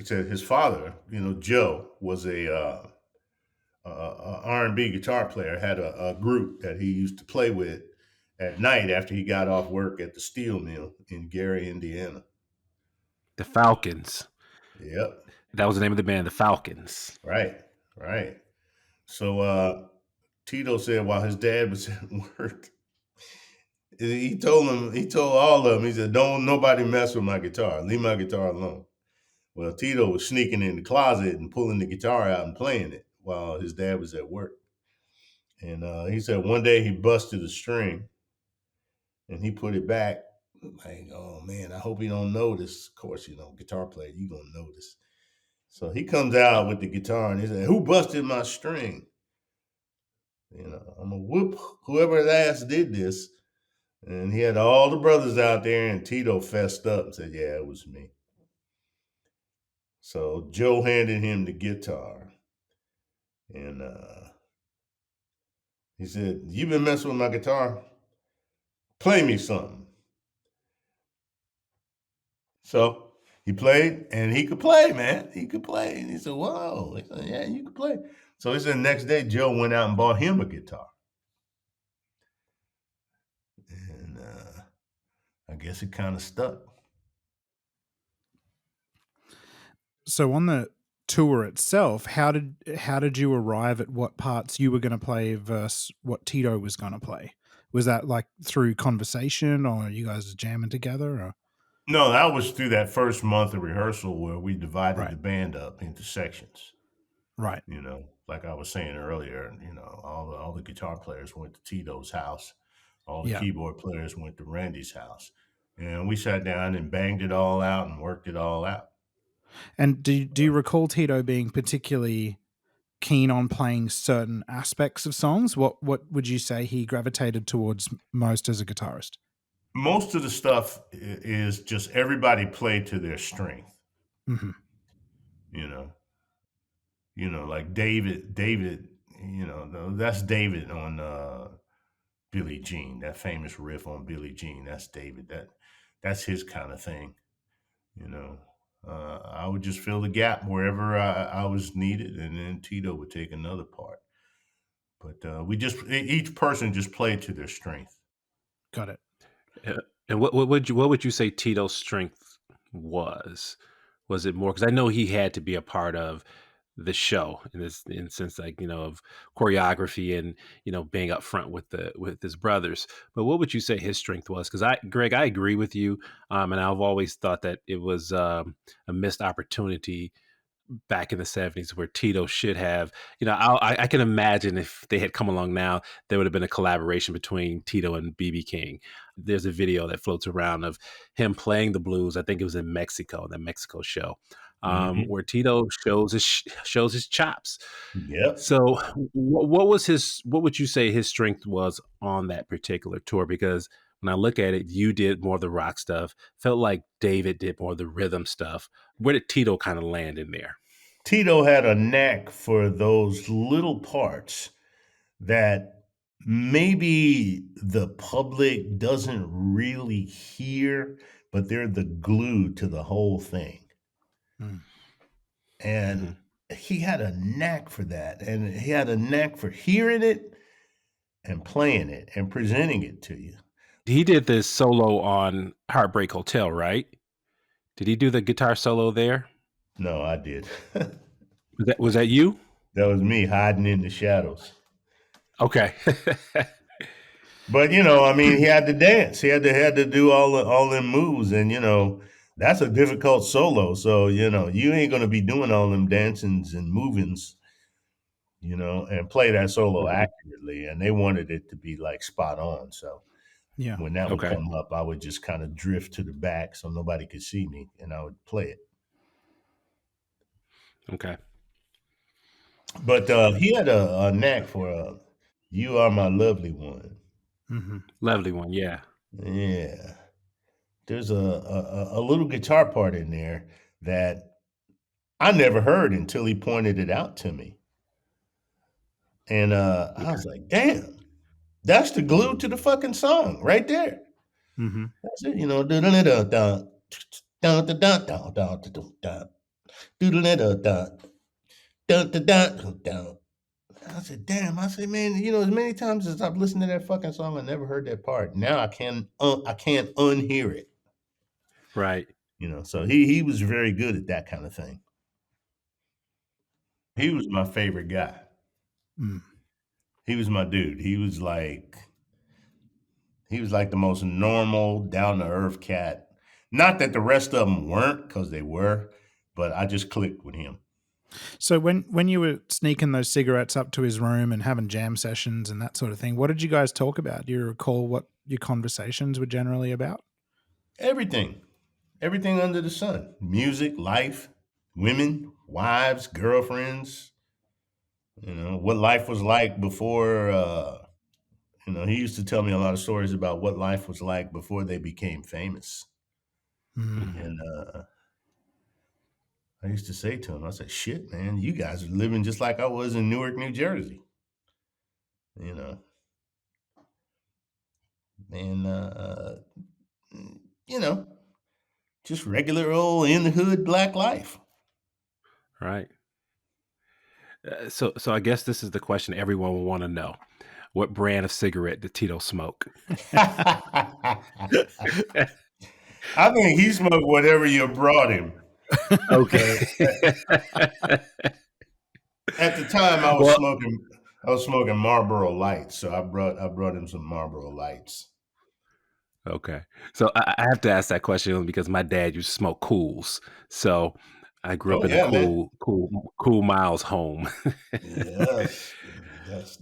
[SPEAKER 10] said his father, Joe, was a R&B guitar player, had a group that he used to play with at night after he got off work at the steel mill in Gary, Indiana.
[SPEAKER 9] The Falcons.
[SPEAKER 10] Yep.
[SPEAKER 9] That was the name of the band, the Falcons.
[SPEAKER 10] Right. So Tito said while his dad was at work, he told all of them, he said, "Don't nobody mess with my guitar. Leave my guitar alone." Well, Tito was sneaking in the closet and pulling the guitar out and playing it while his dad was at work. And he said one day he busted a string and he put it back. Like, "Oh man, I hope he don't notice." Of course, guitar player, you gonna notice. So he comes out with the guitar and he said, "Who busted my string? I'm gonna whoop whoever ass did this." And he had all the brothers out there, and Tito fessed up and said, "Yeah, it was me." So Joe handed him the guitar, and he said, "You been messing with my guitar? Play me something." So he played, and he could play, man. He could play. And he said, "Whoa." He said, "Yeah, you can play." So he said the next day, Joe went out and bought him a guitar. And I guess it kind of stuck.
[SPEAKER 8] So on the tour itself, how did you arrive at what parts you were going to play versus what Tito was going to play? Was that like through conversation, or you guys jamming together? Or?
[SPEAKER 10] No, that was through that first month of rehearsal where we divided
[SPEAKER 8] Right.
[SPEAKER 10] the band up into sections.
[SPEAKER 8] Right.
[SPEAKER 10] Like I was saying earlier, all the guitar players went to Tito's house. All the keyboard players went to Randy's house. And we sat down and banged it all out and worked it all out.
[SPEAKER 8] And do you recall Tito being particularly keen on playing certain aspects of songs? What would you say he gravitated towards most as a guitarist?
[SPEAKER 10] Most of the stuff is just everybody played to their strength.
[SPEAKER 8] Mm-hmm.
[SPEAKER 10] Like David, that's David on Billie Jean, that famous riff on Billie Jean. That's David. That's his kind of thing. I would just fill the gap wherever I was needed, and then Tito would take another part. But each person just played to their strength.
[SPEAKER 8] Got it.
[SPEAKER 9] And what would you say Tito's strength was? Was it more, because I know he had to be a part of the show in sense, like, of choreography and being up front with his brothers. But what would you say his strength was? Because Greg, I agree with you, and I've always thought that it was a missed opportunity back in the 70s where Tito should have, I can imagine if they had come along now, there would have been a collaboration between Tito and BB King. There's a video that floats around of him playing the blues. I think it was in Mexico, that Mexico show, where Tito shows his chops.
[SPEAKER 10] Yep.
[SPEAKER 9] So what would you say his strength was on that particular tour? Because when I look at it, you did more of the rock stuff. Felt like David did more of the rhythm stuff. Where did Tito kind of land in there?
[SPEAKER 10] Tito had a knack for those little parts that maybe the public doesn't really hear, but they're the glue to the whole thing. Mm. And he had a knack for that. And he had a knack for hearing it and playing it and presenting it to you.
[SPEAKER 9] He did this solo on Heartbreak Hotel, right? Did he do the guitar solo there?
[SPEAKER 10] No, I did.
[SPEAKER 9] Was that you?
[SPEAKER 10] That was me hiding in the shadows.
[SPEAKER 9] Okay.
[SPEAKER 10] But he had to dance. He had to do all them moves, and that's a difficult solo. So you ain't gonna be doing all them dancings and movings, and play that solo accurately. And they wanted it to be like spot on. So when that would come up, I would just kind of drift to the back so nobody could see me, and I would play it.
[SPEAKER 9] Okay.
[SPEAKER 10] But he had a knack for "You Are My Lovely One."
[SPEAKER 9] Mm-hmm. Lovely One, yeah.
[SPEAKER 10] Yeah. There's a little guitar part in there that I never heard until he pointed it out to me. And I was like, damn, that's the glue to the fucking song right there. Mm-hmm. That's it, I said, damn. I said, man, as many times as I've listened to that fucking song, I never heard that part. Now I can't unhear it.
[SPEAKER 9] Right.
[SPEAKER 10] So he was very good at that kind of thing. He was my favorite guy. Mm. He was my dude. He was like the most normal, down to earth cat. Not that the rest of them weren't, because they were, but I just clicked with him.
[SPEAKER 8] So when you were sneaking those cigarettes up to his room and having jam sessions and that sort of thing, what did you guys talk about? Do you recall what your conversations were generally about?
[SPEAKER 10] Everything under the sun. Music, life, women, wives, girlfriends, what life was like before. He used to tell me a lot of stories about what life was like before they became famous. And I used to say to him, I said, shit, man, you guys are living just like I was in Newark, New Jersey. And, just regular old in the hood black life.
[SPEAKER 9] Right. So I guess this is the question everyone will want to know. What brand of cigarette did Tito smoke?
[SPEAKER 10] I think he smoked whatever you brought him.
[SPEAKER 9] Okay.
[SPEAKER 10] At the time, I was smoking Marlboro Lights, so I brought him some Marlboro Lights.
[SPEAKER 9] Okay. So I have to ask that question because my dad used to smoke Cools. So I grew up in the cool Miles home.
[SPEAKER 10] Yes.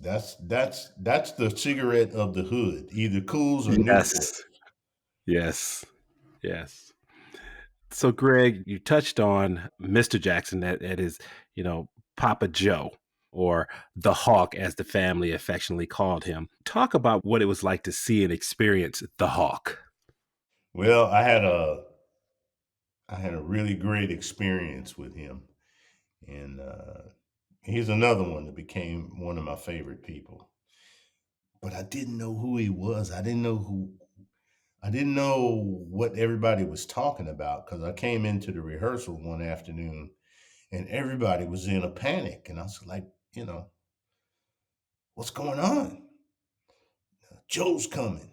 [SPEAKER 10] That's the cigarette of the hood, either Cools or Newport.
[SPEAKER 9] Yes. So Gregg, you touched on Mr. Jackson that is, Papa Joe, or the Hawk as the family affectionately called him. Talk about what it was like to see and experience the Hawk.
[SPEAKER 10] Well, I had a really great experience with him, and he's another one that became one of my favorite people. But I didn't know who he was. I didn't know what everybody was talking about, because I came into the rehearsal one afternoon and everybody was in a panic. And I was like, what's going on? Joe's coming.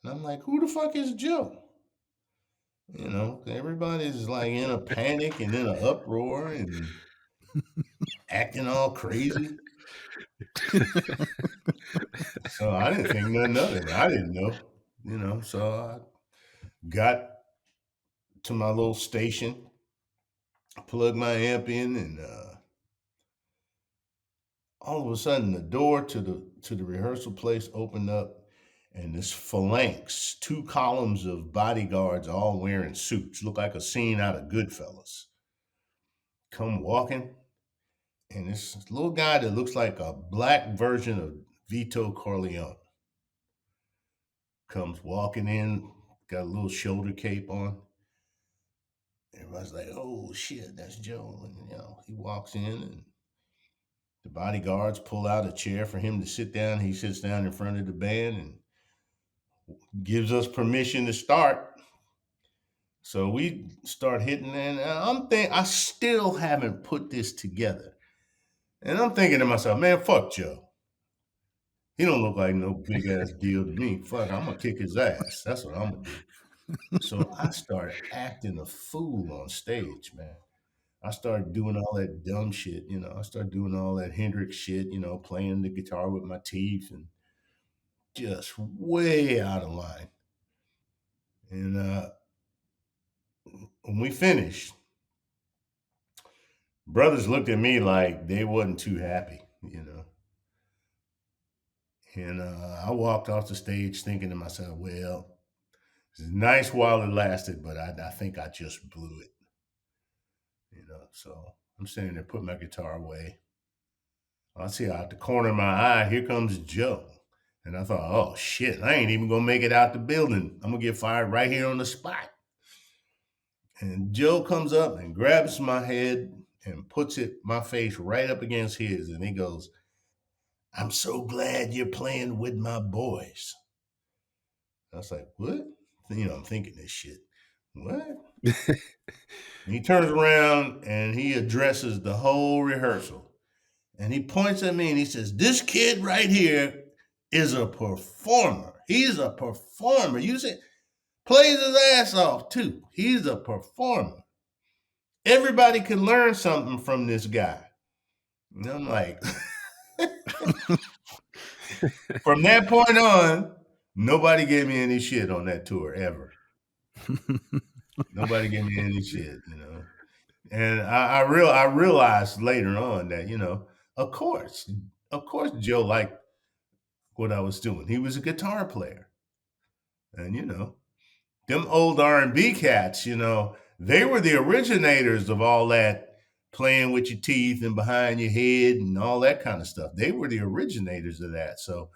[SPEAKER 10] And I'm like, who the fuck is Joe? Everybody's like in a panic and in an uproar and acting all crazy. So I didn't think nothing of it. I didn't know, so I got to my little station, plugged my amp in, and all of a sudden the door to the rehearsal place opened up, and this phalanx, 2 columns of bodyguards all wearing suits, look like a scene out of Goodfellas, come walking. And this little guy that looks like a black version of Vito Corleone comes walking in, got a little shoulder cape on. Everybody's like, oh shit, that's Joe. And he walks in, and the bodyguards pull out a chair for him to sit down. He sits down in front of the band and gives us permission to start. So we start hitting, and I still haven't put this together. And I'm thinking to myself, man, fuck Joe. He don't look like no big ass deal to me. Fuck, I'm gonna kick his ass. That's what I'm gonna do. So I started acting a fool on stage, man. I started doing all that dumb shit, I started doing all that Hendrix shit, playing the guitar with my teeth and just way out of line. And when we finished, brothers looked at me like they wasn't too happy, And I walked off the stage thinking to myself, well, it's nice while it lasted, but I think I just blew it. So I'm standing there, putting my guitar away. I see out the corner of my eye, here comes Joe. And I thought, oh shit, I ain't even gonna make it out the building. I'm gonna get fired right here on the spot. And Joe comes up and grabs my head and puts my face right up against his. And he goes, I'm so glad you're playing with my boys. I was like, what? I'm thinking this shit. What? He turns around and he addresses the whole rehearsal. And he points at me and he says, this kid right here is a performer. He's a performer. You see, plays his ass off too. He's a performer. Everybody can learn something from this guy. And I'm like, from that point on, nobody gave me any shit on that tour ever. Nobody gave me any shit, And I realized later on that, of course Joe liked what I was doing. He was a guitar player. And them old R&B cats, they were the originators of all that playing with your teeth and behind your head and all that kind of stuff. They were the originators of that. So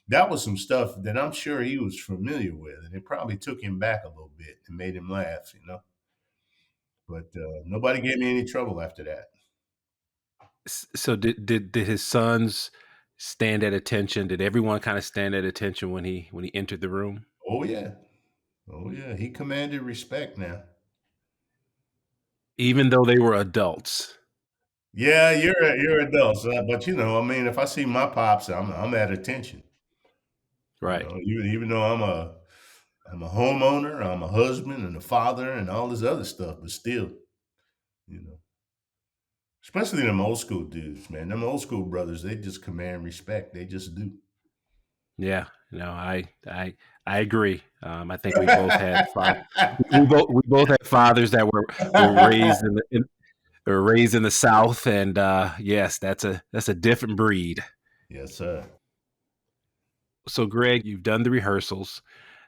[SPEAKER 10] that was some stuff that I'm sure he was familiar with, and it probably took him back a little bit and made him laugh, you know. But nobody gave me any trouble after that.
[SPEAKER 9] So did his sons stand at attention? Did everyone kind of stand at attention when he entered the room?
[SPEAKER 10] Oh yeah, oh yeah, he commanded respect now.
[SPEAKER 9] Even though they were adults.
[SPEAKER 10] Yeah, you're adults, but you know, I mean, if I see my pops, I'm at attention. You
[SPEAKER 9] Right.
[SPEAKER 10] know, even though I'm a homeowner, I'm a husband and a father and all this other stuff, but still, you know, especially them old school dudes, man. Them old school brothers, they just command respect. They just do.
[SPEAKER 9] Yeah. No, I agree. I think we both had we both had fathers that were raised were raised in the South, and yes, that's a different breed.
[SPEAKER 10] Yes, sir.
[SPEAKER 9] So, Greg, you've done the rehearsals.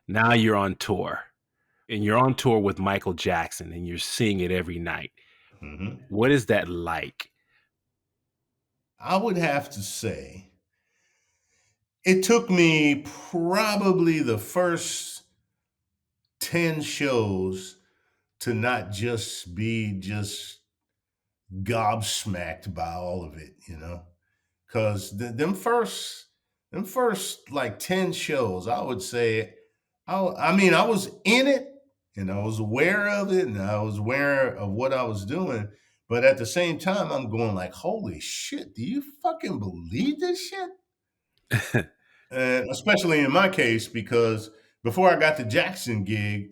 [SPEAKER 9] Now you're on tour, and you're on tour with Michael Jackson, and you're seeing it every night.
[SPEAKER 10] Hmm.
[SPEAKER 9] What is that like?
[SPEAKER 10] I would have to say it took me probably the first 10 shows to not just be just gobsmacked by all of it, you know? Because them first like 10 shows, I would say, I mean, I was in it and I was aware of it and I was aware of what I was doing. But at the same time, I'm going like, holy shit, do you fucking believe this shit? And especially in my case, because before I got the Jackson gig,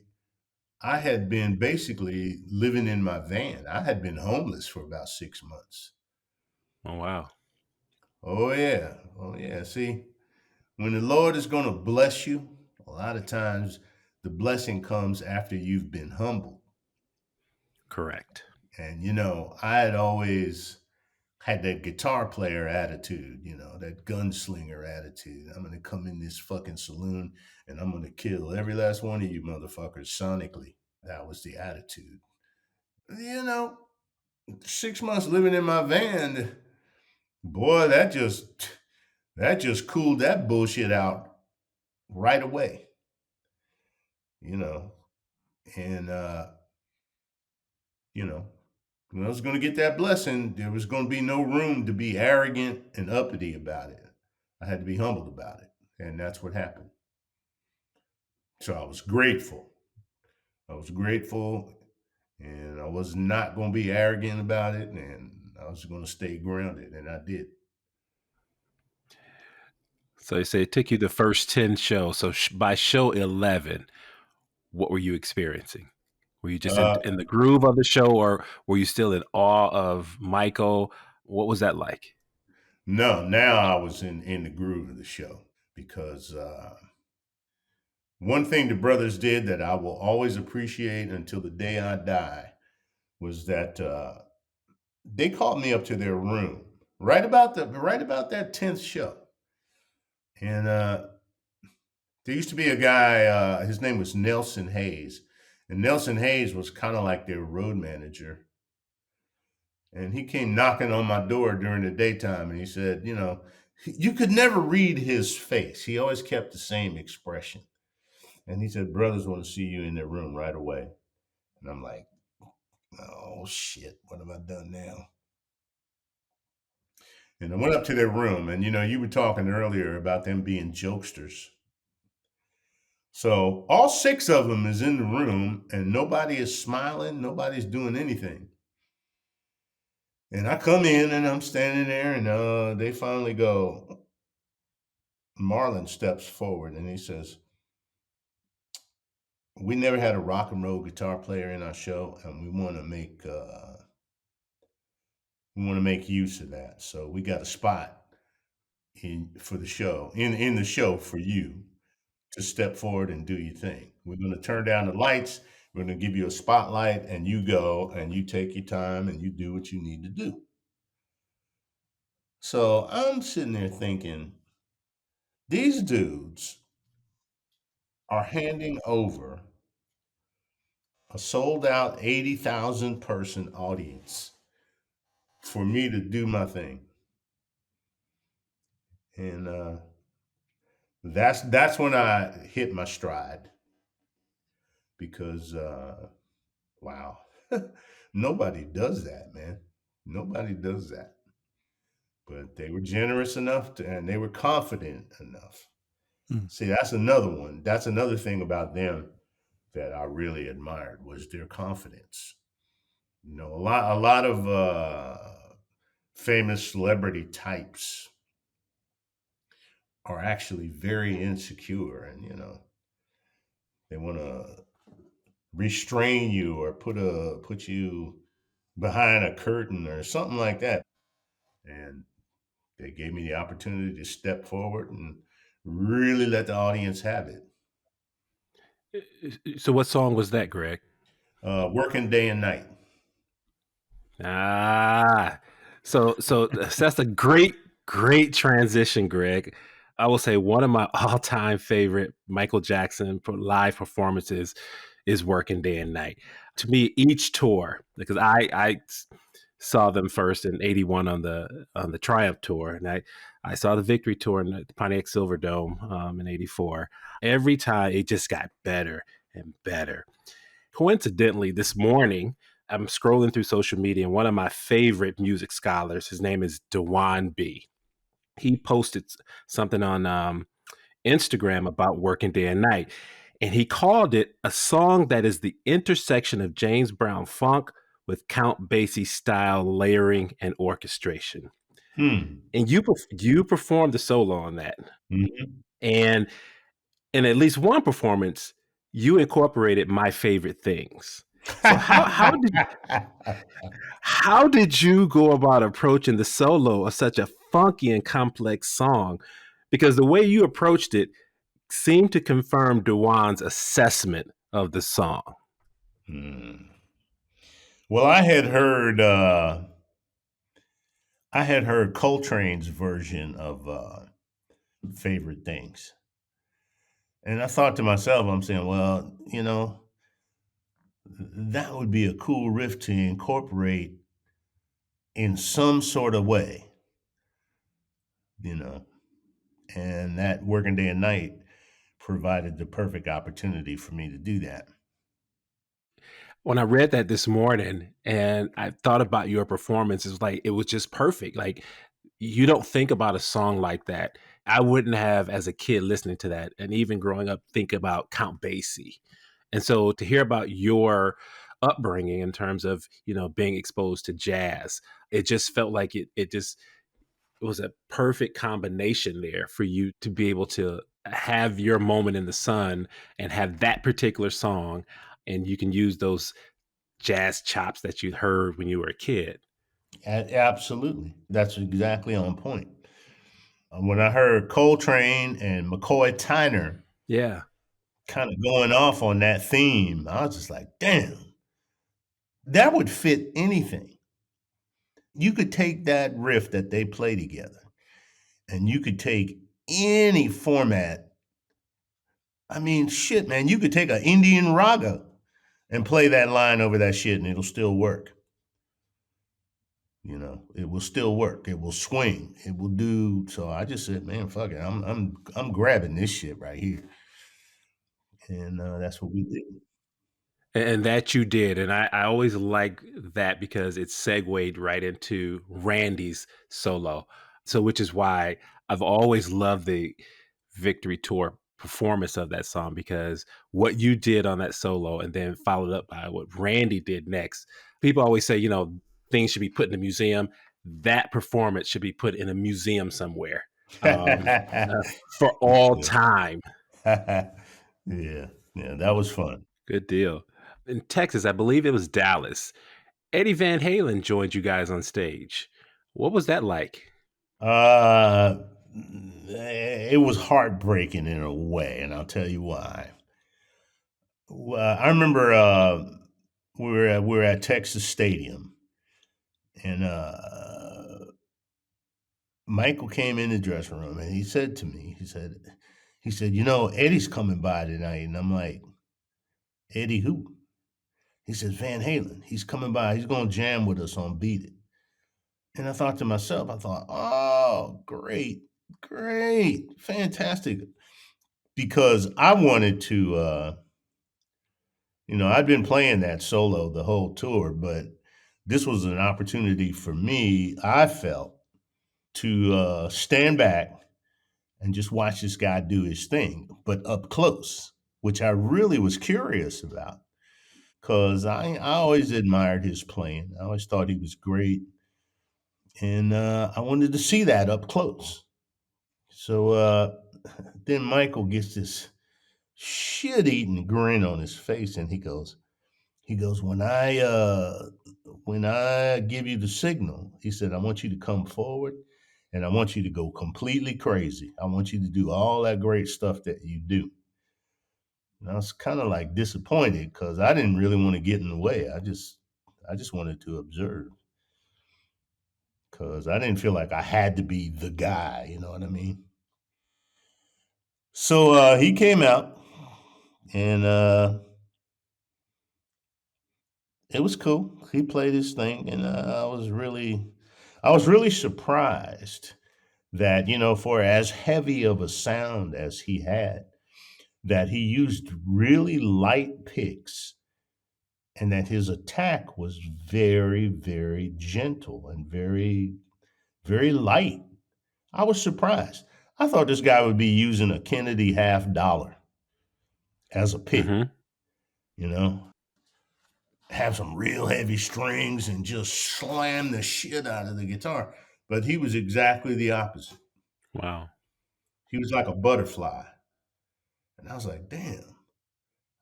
[SPEAKER 10] I had been basically living in my van. I had been homeless for about 6 months.
[SPEAKER 9] Oh, wow.
[SPEAKER 10] Oh, yeah. Oh, yeah. See, when the Lord is going to bless you, a lot of times the blessing comes after you've been humbled.
[SPEAKER 9] Correct.
[SPEAKER 10] And, you know, I had always had that guitar player attitude, you know, that gunslinger attitude. I'm going to come in this fucking saloon and I'm going to kill every last one of you motherfuckers sonically. That was the attitude. You know, 6 months living in my van, boy, that just cooled that bullshit out right away. You know, and you know, when I was going to get that blessing, there was going to be no room to be arrogant and uppity about it. I had to be humbled about it, and that's what happened. So I was grateful. I was grateful, and I was not going to be arrogant about it, and I was going to stay grounded, and I did.
[SPEAKER 9] So you say it took you the first 10 shows. So by show 11, what were you experiencing? Were you just
[SPEAKER 10] Uh,
[SPEAKER 9] in the groove of the show, or were you still in awe of Michael? What was that like?
[SPEAKER 10] no, now I was in the groove of the show because one thing the brothers did that I will always appreciate until the day I die was that they called me up to their room right about that 10th show. And there used to be a guy, his name was Nelson Hayes. And Nelson Hayes was kind of like their road manager. And he came knocking on my door during the daytime and he said, you know, you could never read his face. He always kept the same expression. And he said, brothers want to see you in their room right away. And I'm like, oh shit, what have I done now? And I went up to their room, and you know, you were talking earlier about them being jokesters. So all six of them is in the room, and nobody is smiling, nobody's doing anything. And I come in, and I'm standing there, and they finally go. Marlon steps forward, and he says, "We never had a rock and roll guitar player in our show, and we want to make use of that. So we got a spot for the show in the show for you to step forward and do your thing. We're going to turn down the lights. We're going to give you a spotlight and you go and you take your time and you do what you need to do." So I'm sitting there thinking, these dudes are handing over a sold out 80,000 person audience for me to do my thing. And that's when I hit my stride because wow, nobody does that, man. Nobody does that. But they were generous enough and they were confident enough. See, that's another one. That's another thing about them that I really admired was their confidence. You know, a lot of famous celebrity types are actually very insecure, and you know, they want to restrain you or put you behind a curtain or something like that. And they gave me the opportunity to step forward and really let the audience have it.
[SPEAKER 9] So what song was that, Greg?
[SPEAKER 10] Working day and night.
[SPEAKER 9] Ah, so that's a great transition, Greg. I will say one of my all-time favorite Michael Jackson live performances is Working Day and Night. To me, each tour, because I saw them first in '81 on the Triumph tour, and I saw the Victory tour in the Pontiac Silverdome in '84. Every time it just got better and better. Coincidentally, this morning, I'm scrolling through social media, and one of my favorite music scholars, his name is Dewan B. He posted something on Instagram about Working Day and Night, and he called it a song that is the intersection of James Brown funk with Count Basie style layering and orchestration. And you performed the solo on that, and in at least one performance, you incorporated My Favorite Things. So how did you go about approaching the solo of such a funky and complex song? Because the way you approached it seemed to confirm Dewan's assessment of the song.
[SPEAKER 10] Well, I had heard Coltrane's version of Favorite Things. And I thought to myself, I'm saying, well, you know, that would be a cool riff to incorporate in some sort of way, you know. And that Working Day and Night provided the perfect opportunity for me to do that.
[SPEAKER 9] When I read that this morning and I thought about your performance, it's like it was just perfect. Like you don't think about a song like that. I wouldn't have, as a kid listening to that, and even growing up, think about Count Basie. And so to hear about your upbringing in terms of, being exposed to jazz, it just felt like it was a perfect combination there for you to be able to have your moment in the sun and have that particular song. And you can use those jazz chops that you heard when you were a kid.
[SPEAKER 10] Absolutely. That's exactly on point. When I heard Coltrane and McCoy Tyner
[SPEAKER 9] Yeah.
[SPEAKER 10] kind of going off on that theme, I was just like, damn, that would fit anything. You could take that riff that they play together and you could take any format. I mean, shit, man, you could take an Indian raga and play that line over that shit and it'll still work. You know, it will still work. It will swing. It will do. So I just said, man, fuck it. I'm grabbing this shit right here. And that's what we did.
[SPEAKER 9] And that you did. And I always like that because it segued right into Randy's solo. So, which is why I've always loved the Victory Tour performance of that song, because what you did on that solo and then followed up by what Randy did next. People always say, things should be put in a museum. That performance should be put in a museum somewhere for all time.
[SPEAKER 10] Yeah, that was fun.
[SPEAKER 9] Good deal. In Texas, I believe it was Dallas, Eddie Van Halen joined you guys on stage. What was that like?
[SPEAKER 10] It was heartbreaking in a way, and I'll tell you why. I remember we were at Texas Stadium, and Michael came in the dressing room, and he said to me, he said, Eddie's coming by tonight, and I'm like, Eddie who? He says, Van Halen, he's coming by. He's going to jam with us on Beat It. And I thought to myself, oh, great, fantastic. Because I wanted to, I'd been playing that solo the whole tour, but this was an opportunity for me, I felt, to stand back and just watch this guy do his thing, but up close, which I really was curious about because I always admired his playing. I always thought he was great. And I wanted to see that up close. So then Michael gets this shit-eating grin on his face, and he goes, when I give you the signal, he said, I want you to come forward and I want you to go completely crazy. I want you to do all that great stuff that you do. And I was kind of like disappointed because I didn't really want to get in the way. I just wanted to observe because I didn't feel like I had to be the guy. You know what I mean? So he came out and it was cool. He played his thing, and I was really surprised that for as heavy of a sound as he had, that he used really light picks, and that his attack was very, very gentle and very, very light. I was surprised. I thought this guy would be using a Kennedy $50 as a pick, have some real heavy strings and just slam the shit out of the guitar. But he was exactly the opposite.
[SPEAKER 9] Wow.
[SPEAKER 10] He was like a butterfly. And I was like, damn,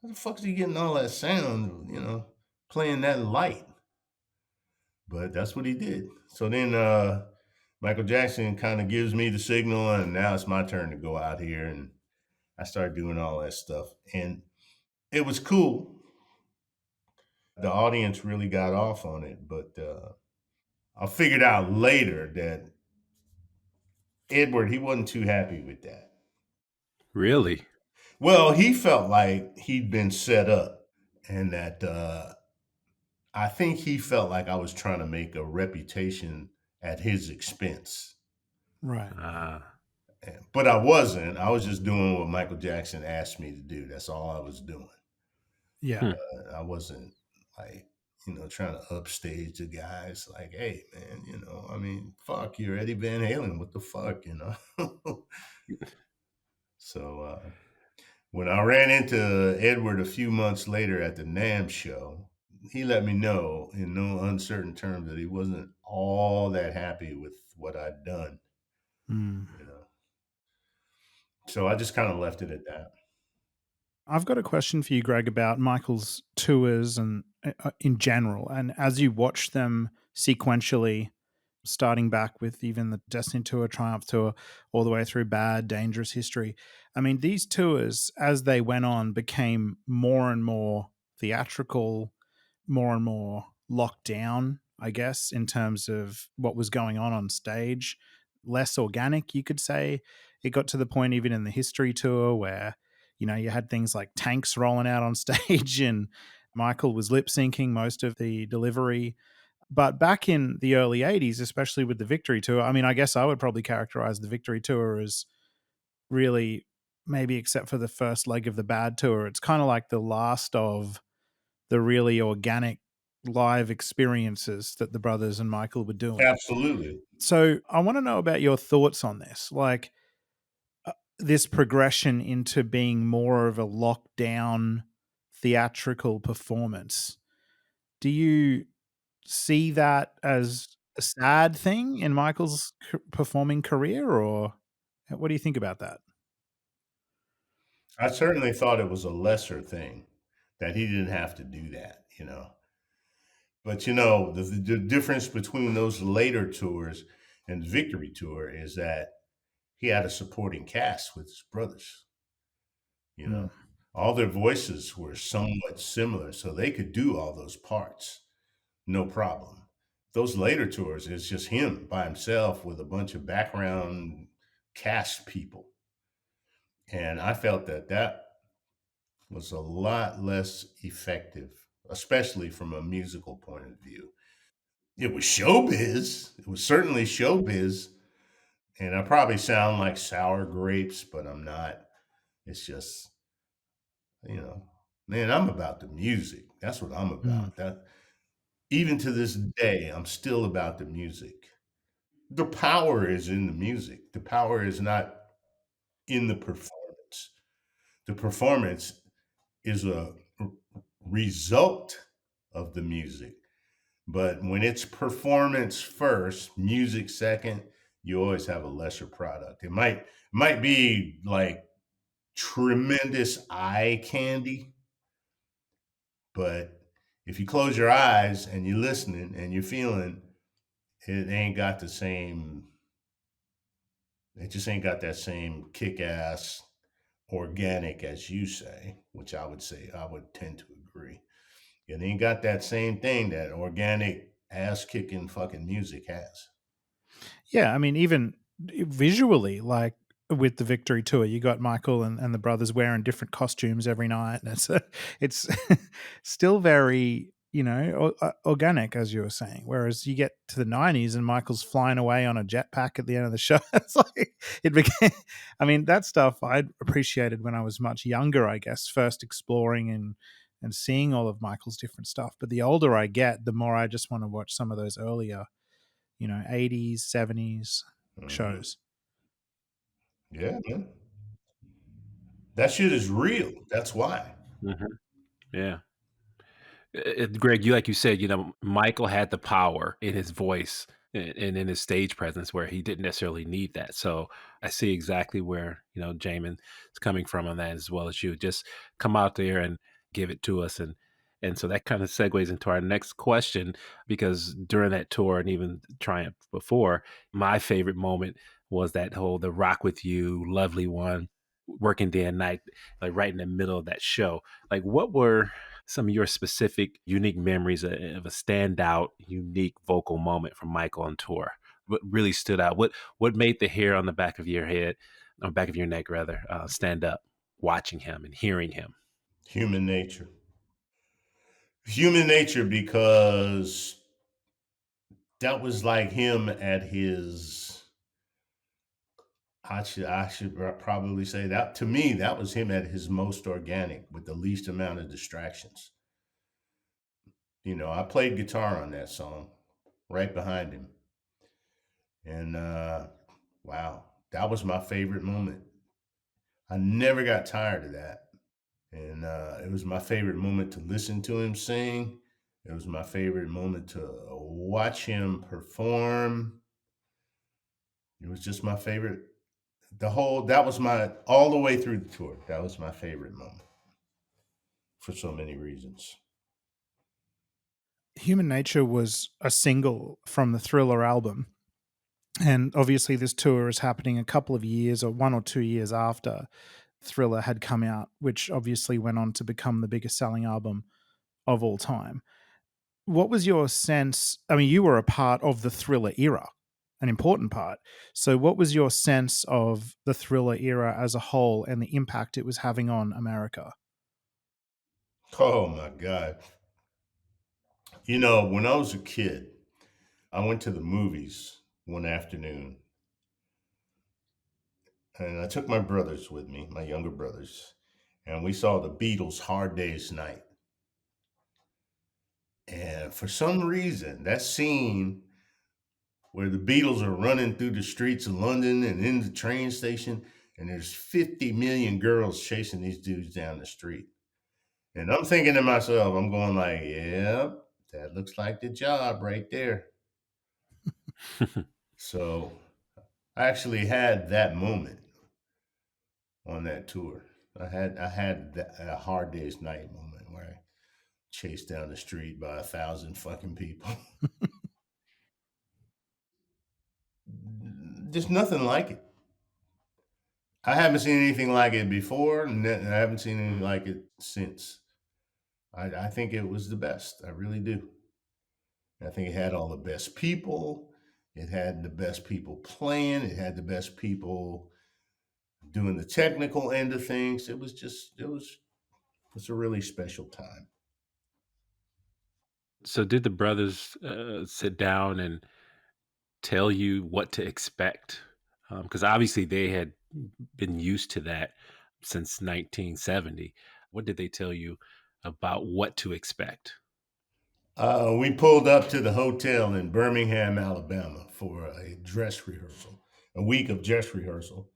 [SPEAKER 10] how the fuck is he getting all that sound, playing that light? But that's what he did. So then Michael Jackson kind of gives me the signal, and now it's my turn to go out here. And I started doing all that stuff. And it was cool. The audience really got off on it, but I figured out later that Edward, he wasn't too happy with that.
[SPEAKER 9] Really?
[SPEAKER 10] Well, he felt like he'd been set up, and that I think he felt like I was trying to make a reputation at his expense.
[SPEAKER 8] Right.
[SPEAKER 10] But I wasn't. I was just doing what Michael Jackson asked me to do. That's all I was doing.
[SPEAKER 8] Yeah.
[SPEAKER 10] I wasn't like, trying to upstage the guys like, hey, man, fuck, you're Eddie Van Halen. What the fuck, So when I ran into Edward a few months later at the NAMM show, he let me know in no uncertain terms that he wasn't all that happy with what I'd done. So I just kind of left it at that.
[SPEAKER 8] I've got a question for you, Greg, about Michael's tours and in general. And as you watch them sequentially, starting back with even the Destiny Tour, Triumph Tour, all the way through Bad, Dangerous History. I mean, these tours, as they went on, became more and more theatrical, more and more locked down, I guess, in terms of what was going on stage. Less organic, you could say. It got to the point even in the History Tour where, you had things like tanks rolling out on stage and Michael was lip syncing most of the delivery. But back in the early 80s, especially with the Victory Tour, I mean, I guess I would probably characterize the Victory Tour as really, maybe except for the first leg of the Bad Tour, it's kind of like the last of the really organic live experiences that the brothers and Michael were doing.
[SPEAKER 10] Absolutely.
[SPEAKER 8] So I want to know about your thoughts on this. Like, this progression into being more of a lockdown theatrical performance. Do you see that as a sad thing in Michael's performing career, or what do you think about that?
[SPEAKER 10] I certainly thought it was a lesser thing that he didn't have to do that, But the difference between those later tours and the Victory Tour is that he had a supporting cast with his brothers. All their voices were somewhat similar, so they could do all those parts, no problem. Those later tours, it's just him by himself with a bunch of background cast people. And I felt that was a lot less effective especially from a musical point of view. It was showbiz. It was certainly showbiz. And I probably sound like sour grapes, but I'm not. It's just, you know, man, I'm about the music. That's what I'm
[SPEAKER 8] Mm.
[SPEAKER 10] about. That even to this day, I'm still about the music. The power is in the music. The power is not in the performance. The performance is a result of the music. But when it's performance first, music second, you always have a lesser product. It might be like tremendous eye candy, but if you close your eyes and you're listening and you're feeling, it ain't got the same. It just ain't got that same kick ass organic as you say, which I would say I would tend to agree. It ain't got that same thing that organic ass kicking fucking music has.
[SPEAKER 8] Yeah, I mean, even visually, like with the Victory Tour, you got Michael and the brothers wearing different costumes every night. And it's still very, organic, as you were saying. Whereas you get to the 90s and Michael's flying away on a jetpack at the end of the show. It's like, it became, I mean, that stuff I appreciated when I was much younger, I guess, first exploring and seeing all of Michael's different stuff. But the older I get, the more I just want to watch some of those earlier 80s, 70s
[SPEAKER 10] Hmm.
[SPEAKER 8] shows.
[SPEAKER 10] Yeah, man. That shit is real. That's why.
[SPEAKER 9] Mhm. Yeah. Greg, like you said, Michael had the power in his voice and in his stage presence where he didn't necessarily need that. So I see exactly where, Jamon is coming from on that as well as you. Just come out there and give it to us. And so that kind of segues into our next question, because during that tour and even Triumph before, my favorite moment was that whole The Rock With You, Lovely One, working day and night, like right in the middle of that show. Like, what were some of your specific, unique memories of a standout, unique vocal moment from Michael on tour? What really stood out? What made the hair on the back of your head, on the back of your neck rather, stand up watching him and hearing him?
[SPEAKER 10] Human nature. Human nature, because that was like him at his. I should probably say that to me that was him at his most organic with the least amount of distractions. I played guitar on that song right behind him, and wow, that was my favorite moment. I never got tired of that. And it was my favorite moment to listen to him sing. It was my favorite moment to watch him perform. It was just my favorite. That was my, all the way through the tour, that was my favorite moment for so many reasons.
[SPEAKER 8] Human Nature was a single from the Thriller album. And obviously, this tour is happening a couple of years or 1 or 2 years after Thriller had come out, which obviously went on to become the biggest selling album of all time. What was your sense? I mean, you were a part of the Thriller era, an important part. So, what was your sense of the Thriller era as a whole and the impact it was having on America?
[SPEAKER 10] Oh my God. When I was a kid, I went to the movies one afternoon and I took my brothers with me, my younger brothers, and we saw the Beatles' Hard Day's Night. And for some reason, that scene where the Beatles are running through the streets of London and in the train station, and there's 50 million girls chasing these dudes down the street. And I'm thinking to myself, I'm going like, yeah, that looks like the job right there. So I actually had that moment on that tour. I had a Hard Day's Night moment where I chased down the street by 1,000 fucking people. There's nothing like it. I haven't seen anything like it before, and I haven't seen anything like it since. I think it was the best. I really do. I think it had all the best people. It had the best people playing. It had the best people doing the technical end of things. It's a really special time.
[SPEAKER 9] So did the brothers sit down and tell you what to expect? Because obviously they had been used to that since 1970. What did they tell you about what to expect?
[SPEAKER 10] We pulled up to the hotel in Birmingham, Alabama for a dress rehearsal, a week of dress rehearsal.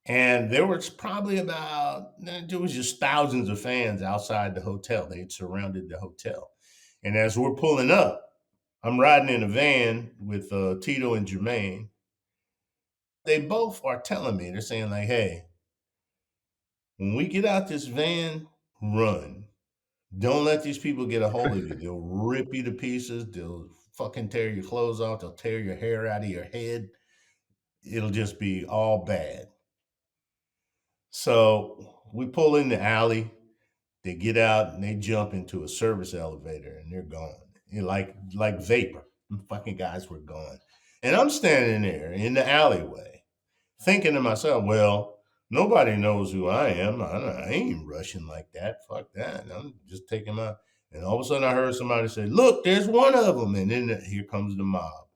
[SPEAKER 10] And there was probably there was just thousands of fans outside the hotel. They had surrounded the hotel. And as we're pulling up, I'm riding in a van with Tito and Jermaine. They both are telling me, they're saying, like, hey, when we get out this van, run. Don't let these people get a hold of you. They'll rip you to pieces. They'll fucking tear your clothes off. They'll tear your hair out of your head. It'll just be all bad. So we pull in the alley. They get out and they jump into a service elevator and they're gone. Like vapor. The fucking guys were gone. And I'm standing there in the alleyway thinking to myself, well, nobody knows who I am. I ain't rushing like that. Fuck that. I'm just taking my. And all of a sudden I heard somebody say, look, there's one of them. And then here comes the mob.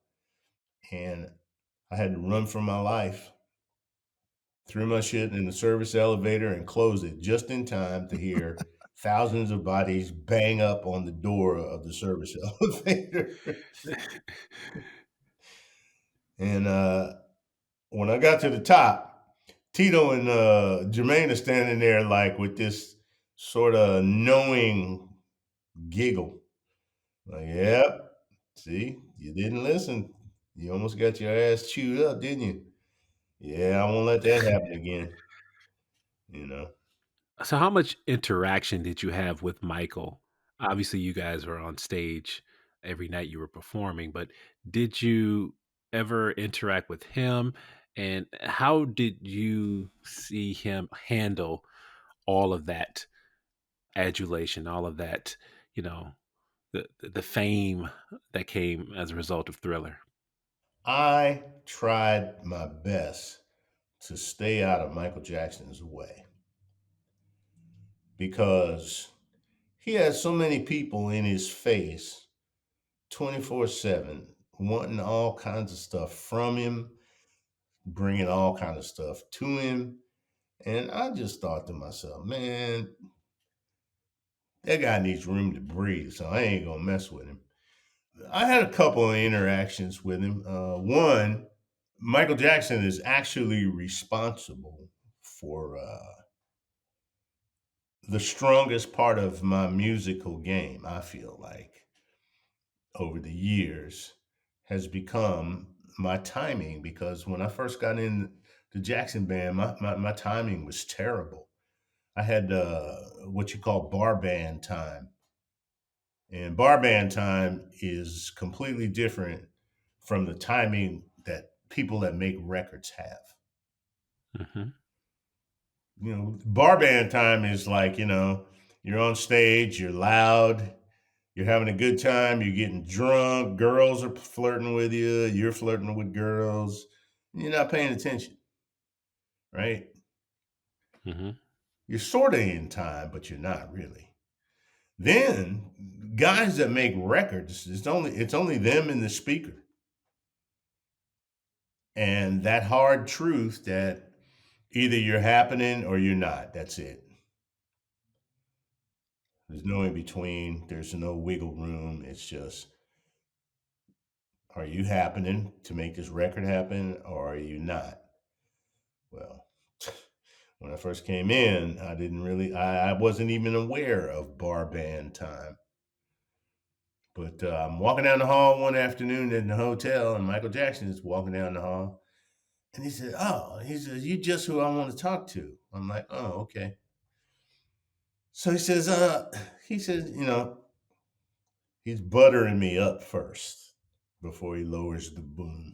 [SPEAKER 10] And I had to run for my life, threw my shit in the service elevator and closed it just in time to hear thousands of bodies bang up on the door of the service elevator. And when I got to the top, Tito and Jermaine are standing there like with this sort of knowing giggle. Like, yep, see, you didn't listen. You almost got your ass chewed up, didn't you? Yeah, I won't let that happen again. You know.
[SPEAKER 9] So how much interaction did you have with Michael? Obviously, you guys were on stage every night you were performing, but did you ever interact with him? And how did you see him handle all of that adulation, all of that, you know, the fame that came as a result of Thriller?
[SPEAKER 10] I tried my best to stay out of Michael Jackson's way because he had so many people in his face 24/7 wanting all kinds of stuff from him, bringing all kinds of stuff to him. And I just thought to myself, man, that guy needs room to breathe, so I ain't gonna mess with him. I had a couple of interactions with him. One, Michael Jackson is actually responsible for the strongest part of my musical game, I feel like, over the years, has become my timing. Because when I first got in the Jackson band, my timing was terrible. I had what you call bar band time. And bar band time is completely different from the timing that people that make records have.
[SPEAKER 9] Mm-hmm.
[SPEAKER 10] Bar band time is like, you're on stage, you're loud, you're having a good time, you're getting drunk, girls are flirting with you, you're flirting with girls, you're not paying attention, right?
[SPEAKER 9] Mm-hmm.
[SPEAKER 10] You're sort of in time, but you're not really. Then guys that make records, it's only them and the speaker. And that hard truth that either you're happening or you're not. That's it. There's no in between. There's no wiggle room. It's just, are you happening to make this record happen or are you not? Well, when I first came in, I wasn't even aware of bar band time. But I'm walking down the hall one afternoon in the hotel, and Michael Jackson is walking down the hall. And he said, "You just who I want to talk to." I'm like, "Oh, okay." So he says, he's buttering me up first before he lowers the boom.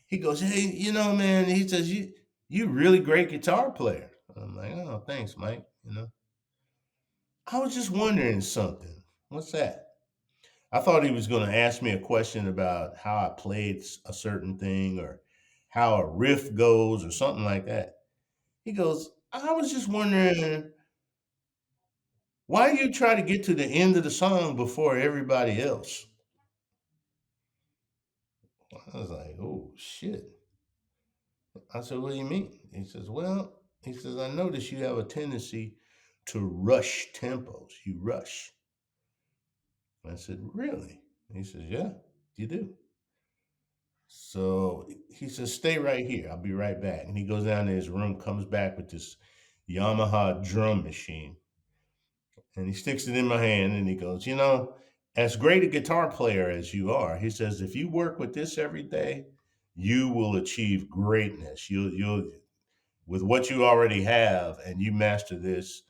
[SPEAKER 10] He goes, "Hey, man," he says, you really great guitar player." I'm like, "Oh, thanks, Mike." I was just wondering something. What's that? I thought he was going to ask me a question about how I played a certain thing or how a riff goes or something like that. He goes, "I was just wondering Why you try to get to the end of the song before everybody else? I was like, oh shit. I said, what do you mean? He says, well, he says, I notice you have a tendency to rush tempos. You rush. I said, really? He says, yeah, you do. So he says, stay right here. I'll be right back. And he goes down to his room, comes back with this Yamaha drum machine. And he sticks it in my hand and he goes, as great a guitar player as you are, he says, if you work with this every day, you will achieve greatness. You'll with what you already have and you master this,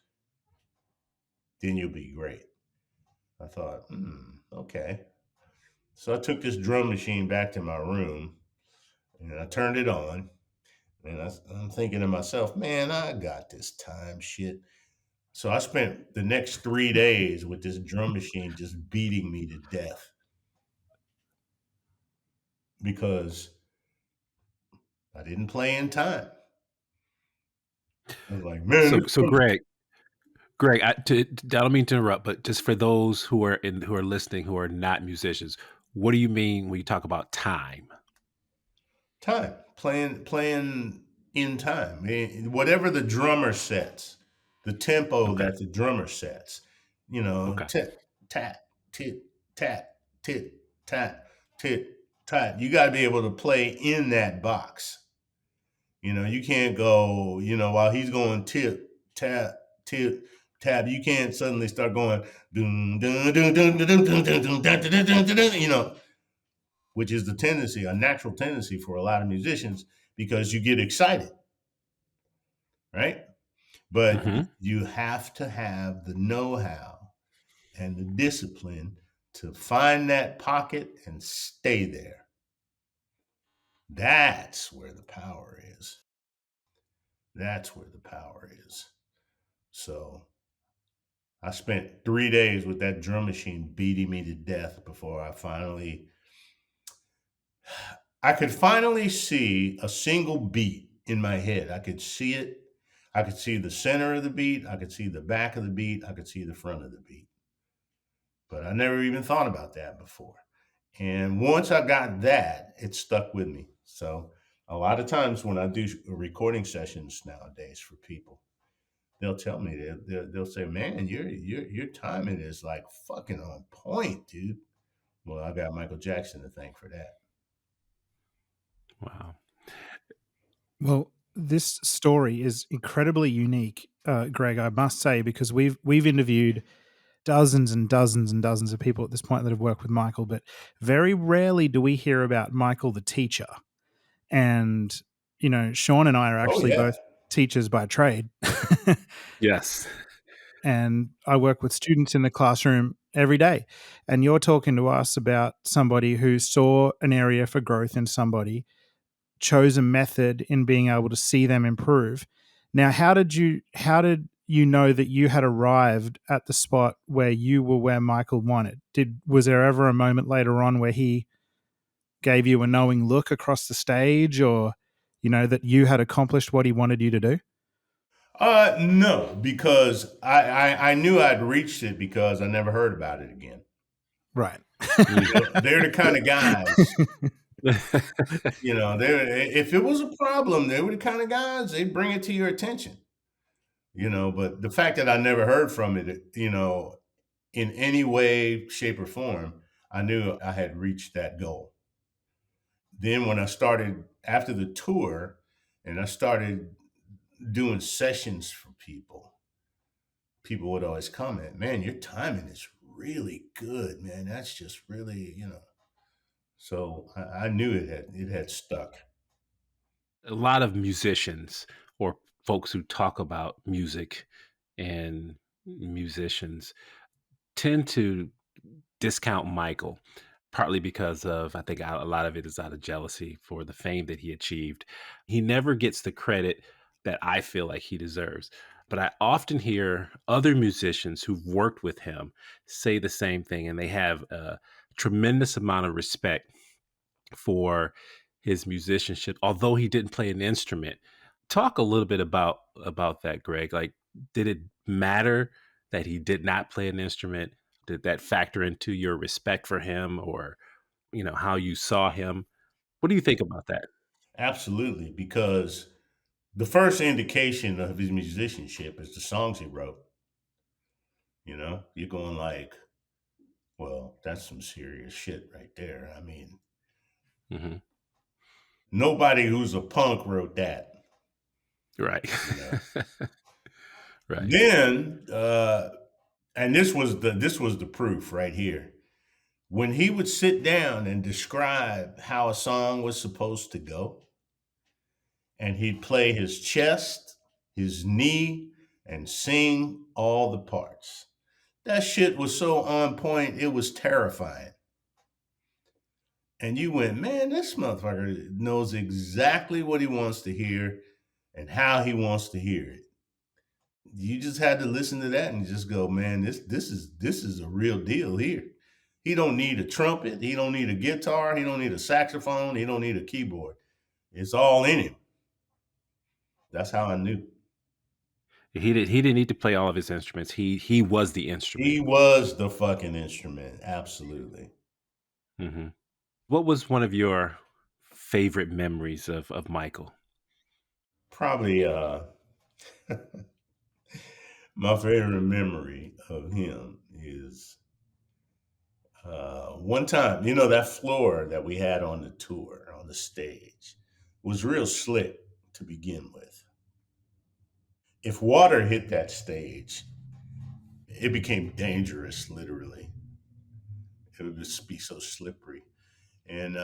[SPEAKER 10] then you'll be great. I thought, okay. So I took this drum machine back to my room and I turned it on. And I'm thinking to myself, man, I got this time shit. So I spent the next 3 days with this drum machine just beating me to death because I didn't play in time. I was like, man,
[SPEAKER 9] So Greg, I don't mean to interrupt, but just for those who are listening who are not musicians, what do you mean when you talk about time?
[SPEAKER 10] time playing in time. Whatever the drummer sets, the tempo
[SPEAKER 9] Okay.
[SPEAKER 10] that the drummer sets,
[SPEAKER 9] Okay.
[SPEAKER 10] tit tat tit tat tit tat tit tat. You got to be able to play in that box. You can't go, while he's going tip tap tip tap. You can't suddenly start going dun dun dun dun dun dun dun dun dun dun dun dun dun, which is a natural tendency for a lot of musicians because you get excited, right? But
[SPEAKER 9] Mm-hmm.
[SPEAKER 10] you have to have the know-how and the discipline to find that pocket and stay there. That's where the power is. That's where the power is. So I spent 3 days with that drum machine beating me to death before I could finally see a single beat in my head. I could see it. I could see the center of the beat. I could see the back of the beat. I could see the front of the beat. But I never even thought about that before. And once I got that, it stuck with me. So a lot of times when I do recording sessions nowadays for people, they'll tell me they'll say, "Man, your timing is like fucking on point, dude." Well, I got Michael Jackson to thank for that.
[SPEAKER 9] Wow.
[SPEAKER 8] Well, this story is incredibly unique, Greg, I must say, because we've interviewed dozens and dozens and dozens of people at this point that have worked with Michael, but very rarely do we hear about Michael the teacher. And, Shawn and I are
[SPEAKER 10] Oh
[SPEAKER 8] actually
[SPEAKER 10] yeah.
[SPEAKER 8] both teachers by trade.
[SPEAKER 9] Yes.
[SPEAKER 8] And I work with students in the classroom every day. And you're talking to us about somebody who saw an area for growth in somebody, chose a method in being able to see them improve. Now, how did you know that you had arrived at the spot where you were where Michael wanted? Was there ever a moment later on where he gave you a knowing look across the stage, or that you had accomplished what he wanted you to do?
[SPEAKER 10] No, because I knew I'd reached it because I never heard about it again.
[SPEAKER 8] Right.
[SPEAKER 10] They're the kind of guys, if it was a problem, they were the kind of guys, they'd bring it to your attention, but the fact that I never heard from it, in any way, shape, or form, I knew I had reached that goal. Then when I started after the tour and I started doing sessions for people would always comment, "Man, your timing is really good, man. That's just really, So I knew it had stuck.
[SPEAKER 9] A lot of musicians or folks who talk about music and musicians tend to discount Michael, partly because of, I think a lot of it is out of jealousy for the fame that he achieved. He never gets the credit that I feel like he deserves. But I often hear other musicians who've worked with him say the same thing, and they have a tremendous amount of respect for his musicianship, although he didn't play an instrument. Talk a little bit about that, Greg. Like, did it matter that he did not play an instrument? Did that factor into your respect for him, or how you saw him? What do you think about that?
[SPEAKER 10] Absolutely, because the first indication of his musicianship is the songs he wrote. You're going like, well, that's some serious shit right there. I mean,
[SPEAKER 9] Hmm.
[SPEAKER 10] nobody who's a punk wrote that.
[SPEAKER 9] Right. Right.
[SPEAKER 10] Then, and this was the proof right here. When he would sit down and describe how a song was supposed to go, and he'd play his chest, his knee, and sing all the parts. That shit was so on point, it was terrifying. And you went, man, this motherfucker knows exactly what he wants to hear and how he wants to hear it. You just had to listen to that and just go, man, this is a real deal here. He don't need a trumpet, he don't need a guitar, he don't need a saxophone, he don't need a keyboard. It's all in him. That's how I knew.
[SPEAKER 9] He didn't need to play all of his instruments. He was the instrument.
[SPEAKER 10] He was the fucking instrument. Absolutely.
[SPEAKER 9] Hmm. What was one of your favorite memories of Michael?
[SPEAKER 10] Probably my favorite memory of him is one time, that floor that we had on the tour, on the stage, was real slick to begin with. If water hit that stage, it became dangerous, literally. It would just be so slippery. And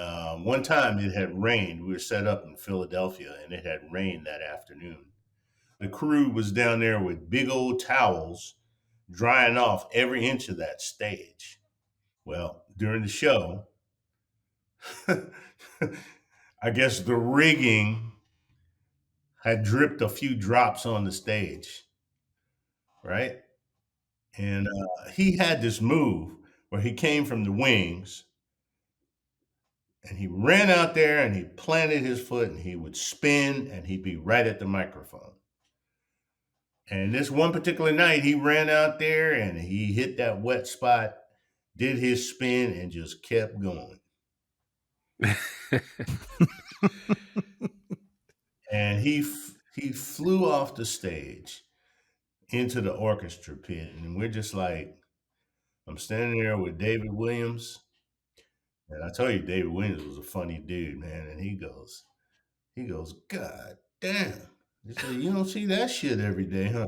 [SPEAKER 10] one time it had rained. We were set up in Philadelphia and it had rained that afternoon. The crew was down there with big old towels drying off every inch of that stage. Well, during the show, I guess the rigging had dripped a few drops on the stage, right? And he had this move where he came from the wings and he ran out there and he planted his foot and he would spin and he'd be right at the microphone. And this one particular night, he ran out there and he hit that wet spot, did his spin, and just kept going. And he flew off the stage into the orchestra pit. And we're just like, I'm standing there with David Williams. And I tell you, David Williams was a funny dude, man. And he goes, God damn. He said, you don't see that shit every day, huh?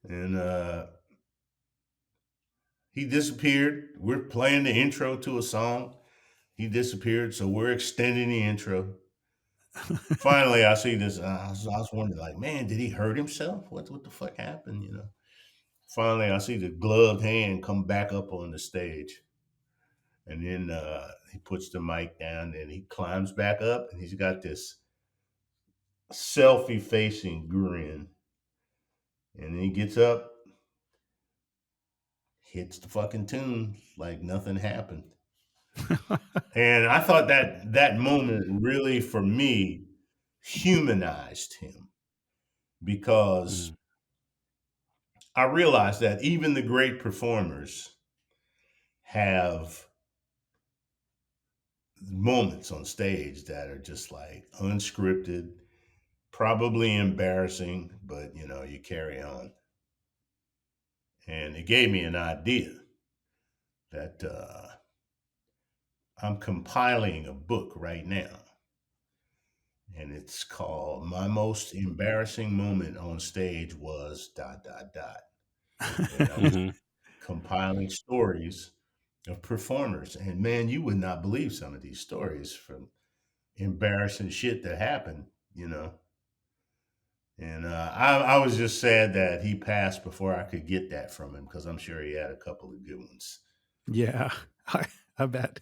[SPEAKER 10] And he disappeared. We're playing the intro to a song. He disappeared, so we're extending the intro. Finally, I see this. I was wondering, like, man, did he hurt himself? What the fuck happened? Finally, I see the gloved hand come back up on the stage, and then he puts the mic down and he climbs back up, and he's got this selfie-facing grin, and then he gets up, hits the fucking tune like nothing happened. And I thought that moment really, for me, humanized him because I realized that even the great performers have moments on stage that are just like unscripted, probably embarrassing, but you carry on. And it gave me an idea that I'm compiling a book right now. And it's called My Most Embarrassing Moment on Stage Was ... And I was compiling stories of performers. And man, you would not believe some of these stories from embarrassing shit that happened. And I was just sad that he passed before I could get that from him because I'm sure he had a couple of good ones.
[SPEAKER 8] Yeah, I bet.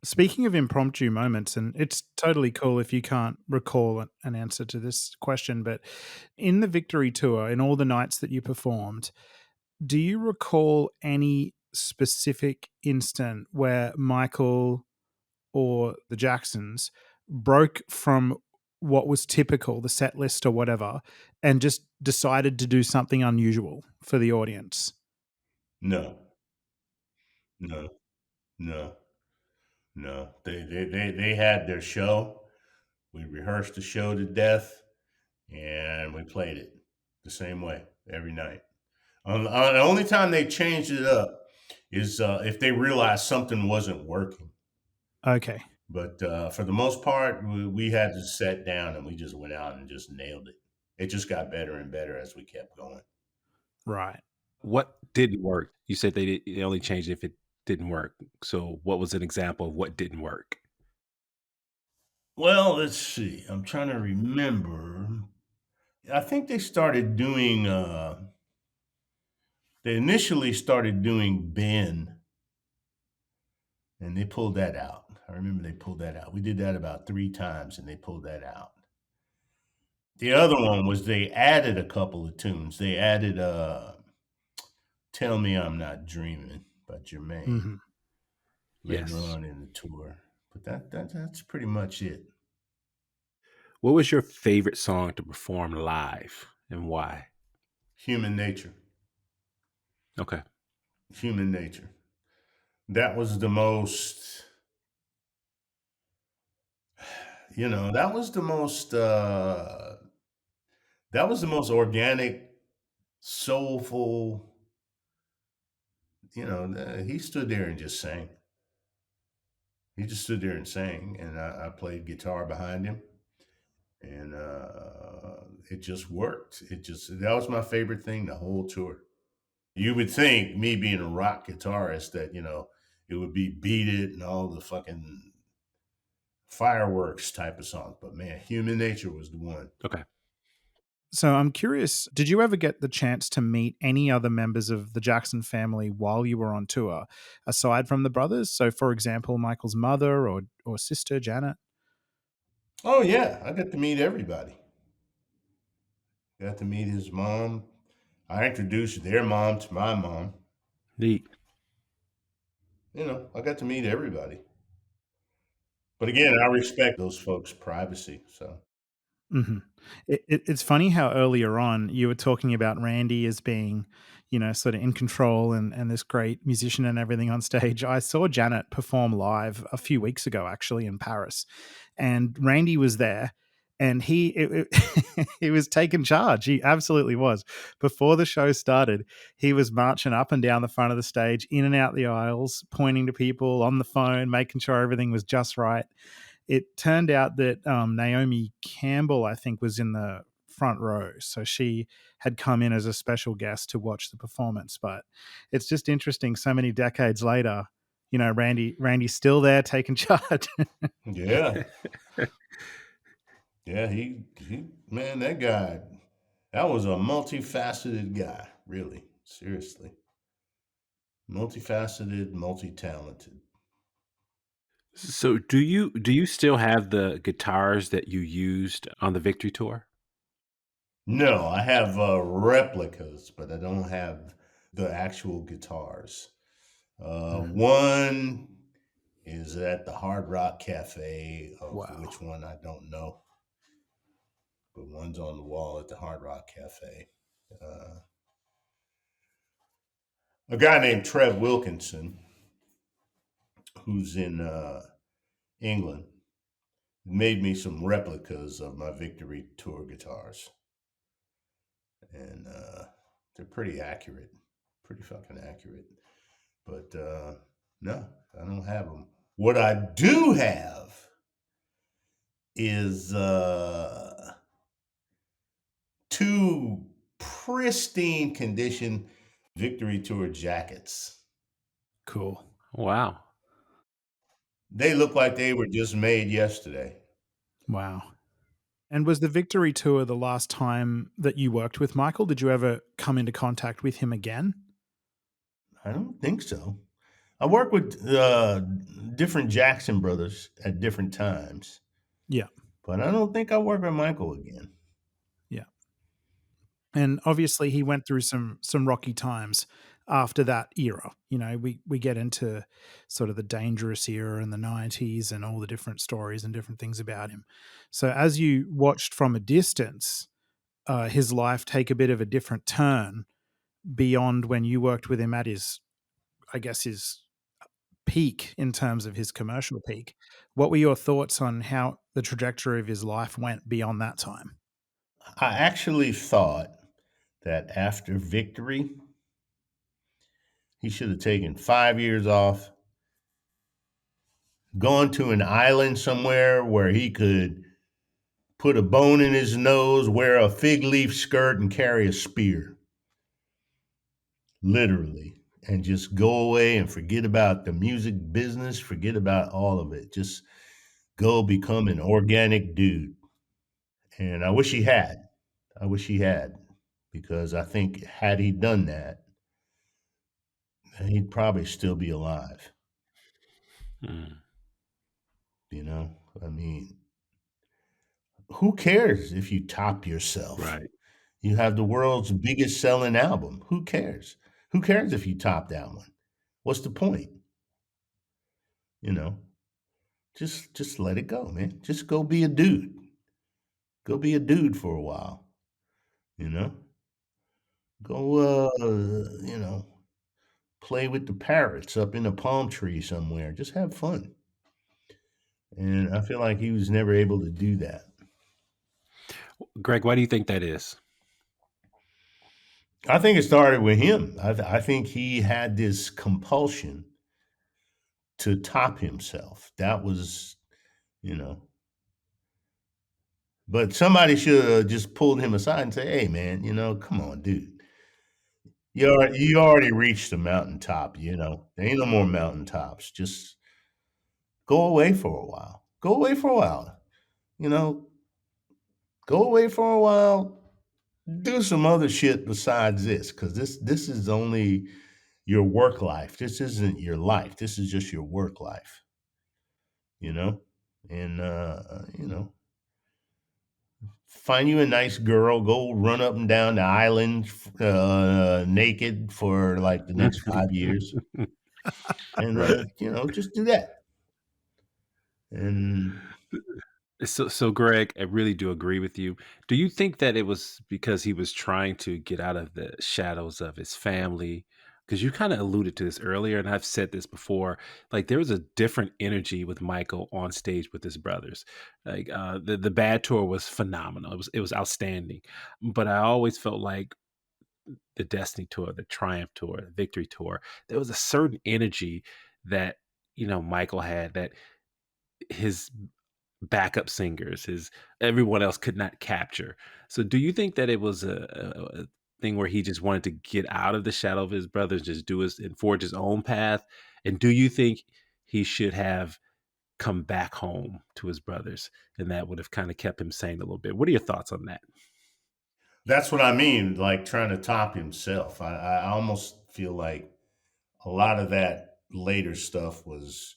[SPEAKER 8] Speaking of impromptu moments, and it's totally cool if you can't recall an answer to this question, but in the Victory Tour, in all the nights that you performed, do you recall any specific instant where Michael or the Jacksons broke from what was typical, the set list or whatever, and just decided to do something unusual for the audience?
[SPEAKER 10] No, no, no, no. They had their show. We rehearsed the show to death, and we played it the same way every night. The only time they changed it up is if they realized something wasn't working.
[SPEAKER 8] Okay.
[SPEAKER 10] But for the most part, we had to sit down and we just went out and just nailed it. It just got better and better as we kept going.
[SPEAKER 8] Right.
[SPEAKER 9] What didn't work? You said they only changed it if it didn't work. So what was an example of what didn't work?
[SPEAKER 10] Well, let's see. I'm trying to remember. I think they started doing, they initially started doing Ben, and they pulled that out. I remember they pulled that out. We did that about 3 times, and they pulled that out. The other one was they added a couple of tunes. They added Tell Me I'm Not Dreaming by Jermaine
[SPEAKER 8] Hmm.
[SPEAKER 10] later
[SPEAKER 9] Yes.
[SPEAKER 10] on in the tour. But that's pretty much it.
[SPEAKER 9] What was your favorite song to perform live and why?
[SPEAKER 10] Human Nature.
[SPEAKER 9] Okay.
[SPEAKER 10] Human Nature. That was the most, that was the most organic, soulful, he stood there and just sang. He just stood there and sang, and I played guitar behind him, and it just worked. That was my favorite thing the whole tour. You would think, me being a rock guitarist, that it would be Beat It and all the fucking fireworks type of songs, but man, Human Nature was the one.
[SPEAKER 9] Okay.
[SPEAKER 8] So I'm curious, did you ever get the chance to meet any other members of the Jackson family while you were on tour, aside from the brothers? So, for example, Michael's mother or sister, Janet?
[SPEAKER 10] Oh yeah, I got to meet everybody. Got to meet his mom. I introduced their mom to my mom.
[SPEAKER 9] Neat.
[SPEAKER 10] I got to meet everybody. But again, I respect those folks' privacy. So
[SPEAKER 8] Hmm. It's funny how earlier on you were talking about Randy as being, sort of in control and this great musician and everything on stage. I saw Janet perform live a few weeks ago, actually, in Paris, and Randy was there. And he was taking charge. He absolutely was. Before the show started, he was marching up and down the front of the stage, in and out the aisles, pointing to people on the phone, making sure everything was just right. It turned out that Naomi Campbell, I think, was in the front row. So she had come in as a special guest to watch the performance. But it's just interesting, so many decades later, Randy's still there taking charge.
[SPEAKER 10] yeah, yeah, he man, that was a multifaceted guy, really, seriously. Multifaceted, multi-talented.
[SPEAKER 9] So do you still have the guitars that you used on the Victory tour?
[SPEAKER 10] No, I have replicas, but I don't have the actual guitars.
[SPEAKER 8] Mhm.
[SPEAKER 10] One is at the Hard Rock Cafe, of
[SPEAKER 8] Wow.
[SPEAKER 10] which one I don't know, but one's on the wall at the Hard Rock Cafe. Uh, a guy named Trev Wilkinson, who's in England, made me some replicas of my Victory Tour guitars, and they're pretty accurate, pretty fucking accurate. But no, I don't have them. What I do have is two pristine condition Victory Tour jackets.
[SPEAKER 8] Cool.
[SPEAKER 9] Wow.
[SPEAKER 10] They look like they were just made yesterday.
[SPEAKER 8] Wow. And was the Victory Tour the last time that you worked with Michael? Did you ever come into contact with him again?
[SPEAKER 10] I don't think so. I work with different Jackson brothers at different times,
[SPEAKER 8] Yeah.
[SPEAKER 10] but I don't think I work with Michael again.
[SPEAKER 8] Yeah. And obviously he went through some rocky times after that era. You know, we get into sort of the Dangerous era in the 90s and all the different stories and different things about him. So as you watched from a distance, his life take a bit of a different turn beyond when you worked with him at his, I guess, his peak in terms of his commercial peak. What were your thoughts on how the trajectory of his life went beyond that time?
[SPEAKER 10] I actually thought that after Victory, he should have taken 5 years off, gone to an island somewhere where he could put a bone in his nose, wear a fig leaf skirt, and carry a spear, literally, and just go away and forget about the music business, forget about all of it. Just go become an organic dude. And I wish he had. I wish he had, because I think had he done that, he'd probably still be alive.
[SPEAKER 9] Mm.
[SPEAKER 10] You know, I mean, who cares if you top yourself?
[SPEAKER 9] Right.
[SPEAKER 10] You have the world's biggest selling album. Who cares? Who cares if you top that one? What's the point? You know, just let it go, man. Just go be a dude. Go be a dude for a while. You know, go play with the parrots up in a palm tree somewhere. Just have fun. And I feel like he was never able to do that.
[SPEAKER 9] Greg, why do you think that is?
[SPEAKER 10] I think it started with him. I think he had this compulsion to top himself. That was, you know, but somebody should have just pulled him aside and say, "Hey, man, come on, dude. You already reached the mountaintop. There ain't no more mountaintops. Just go away for a while. Go away for a while. You know, go away for a while. Do some other shit besides this, because this is only your work life. This isn't your life. This is just your work life. You know, and find you a nice girl, go run up and down the island naked for like the next 5 years, and
[SPEAKER 9] Right.
[SPEAKER 10] just do that. And
[SPEAKER 9] So Greg, I really do agree with you. Do you think that it was because he was trying to get out of the shadows of his family? Because you kind of alluded to this earlier, and I've said this before. Like there was a different energy with Michael on stage with his brothers. Like the Bad Tour was phenomenal. It was outstanding. But I always felt like the Destiny Tour, the Triumph Tour, the Victory Tour, there was a certain energy that Michael had that his backup singers, his everyone else could not capture. So do you think that it was a thing where he just wanted to get out of the shadow of his brothers, just do his and forge his own path? And do you think he should have come back home to his brothers and that would have kind of kept him sane a little bit? What are your thoughts on that?
[SPEAKER 10] that's what I mean, like trying to top himself. I almost feel like a lot of that later stuff was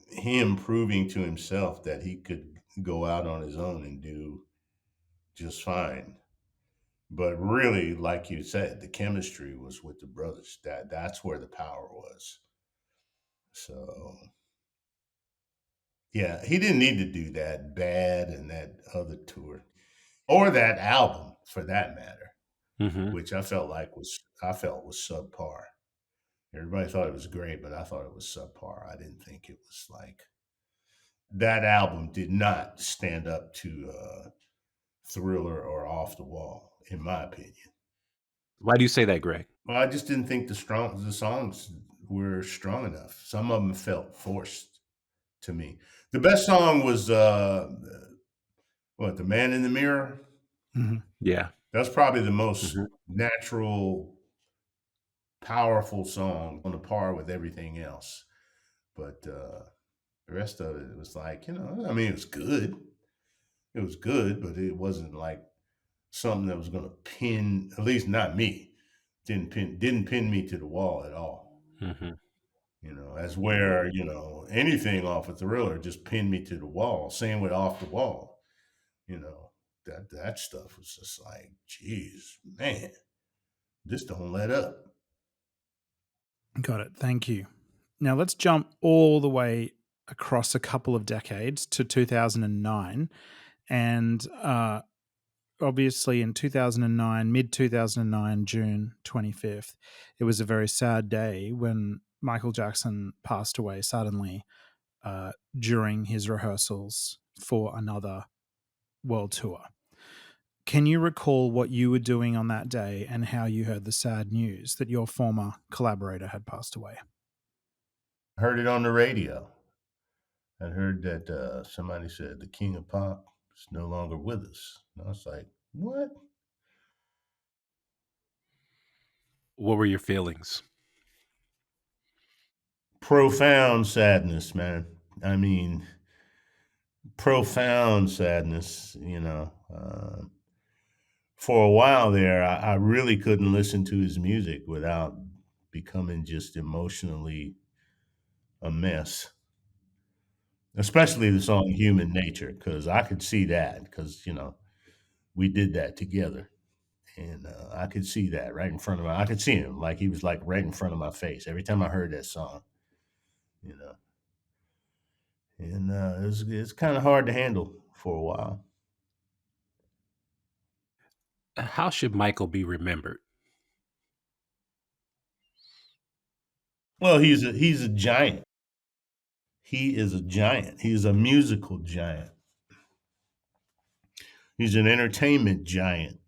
[SPEAKER 10] him proving to himself that he could go out on his own and do just fine. But really, like you said, the chemistry was with the brothers. That's where the power was. So yeah, he didn't need to do that Bad and that other tour or that album for that matter,
[SPEAKER 9] Hmm.
[SPEAKER 10] which I felt was subpar. Everybody thought it was great, but I thought it was subpar. I didn't think it was like that album did not stand up to Thriller or Off the Wall, in my opinion.
[SPEAKER 9] Why do you say that, Greg?
[SPEAKER 10] Well, I just didn't think the songs were strong enough. Some of them felt forced to me. The best song was The Man in the Mirror.
[SPEAKER 8] Mm-hmm.
[SPEAKER 9] Yeah.
[SPEAKER 10] That's probably the most
[SPEAKER 9] Hmm.
[SPEAKER 10] natural, powerful song on the par with everything else. But the rest of it was like, I mean, it was good. It was good, but it wasn't like something that was going to pin, at least not me. Didn't pin me to the wall at all.
[SPEAKER 9] Hmm.
[SPEAKER 10] As where, anything off of Thriller just pinned me to the wall. Same with Off the Wall. You know, that stuff was just like, geez, man, this don't let up.
[SPEAKER 8] Got it. Thank you. Now let's jump all the way across a couple of decades to 2009. And obviously in 2009, mid 2009, June 25th, it was a very sad day when Michael Jackson passed away suddenly during his rehearsals for another world tour. Can you recall what you were doing on that day and how you heard the sad news that your former collaborator had passed away?
[SPEAKER 10] Heard it on the radio. I heard that somebody said the king of pop is no longer with us. And I was like, what?
[SPEAKER 9] What were your feelings?
[SPEAKER 10] Profound sadness, man. I mean, profound sadness, you know. For a while there, I really couldn't listen to his music without becoming just emotionally a mess, especially the song Human Nature, because I could see that, because, you know, we did that together. And I could see that right in front of my, I could see him like he was like right in front of my face every time I heard that song, you know. And it's kind of hard to handle for a while.
[SPEAKER 9] How should Michael be remembered?
[SPEAKER 10] Well, he's a giant. He is a giant. He is a musical giant. He's an entertainment giant.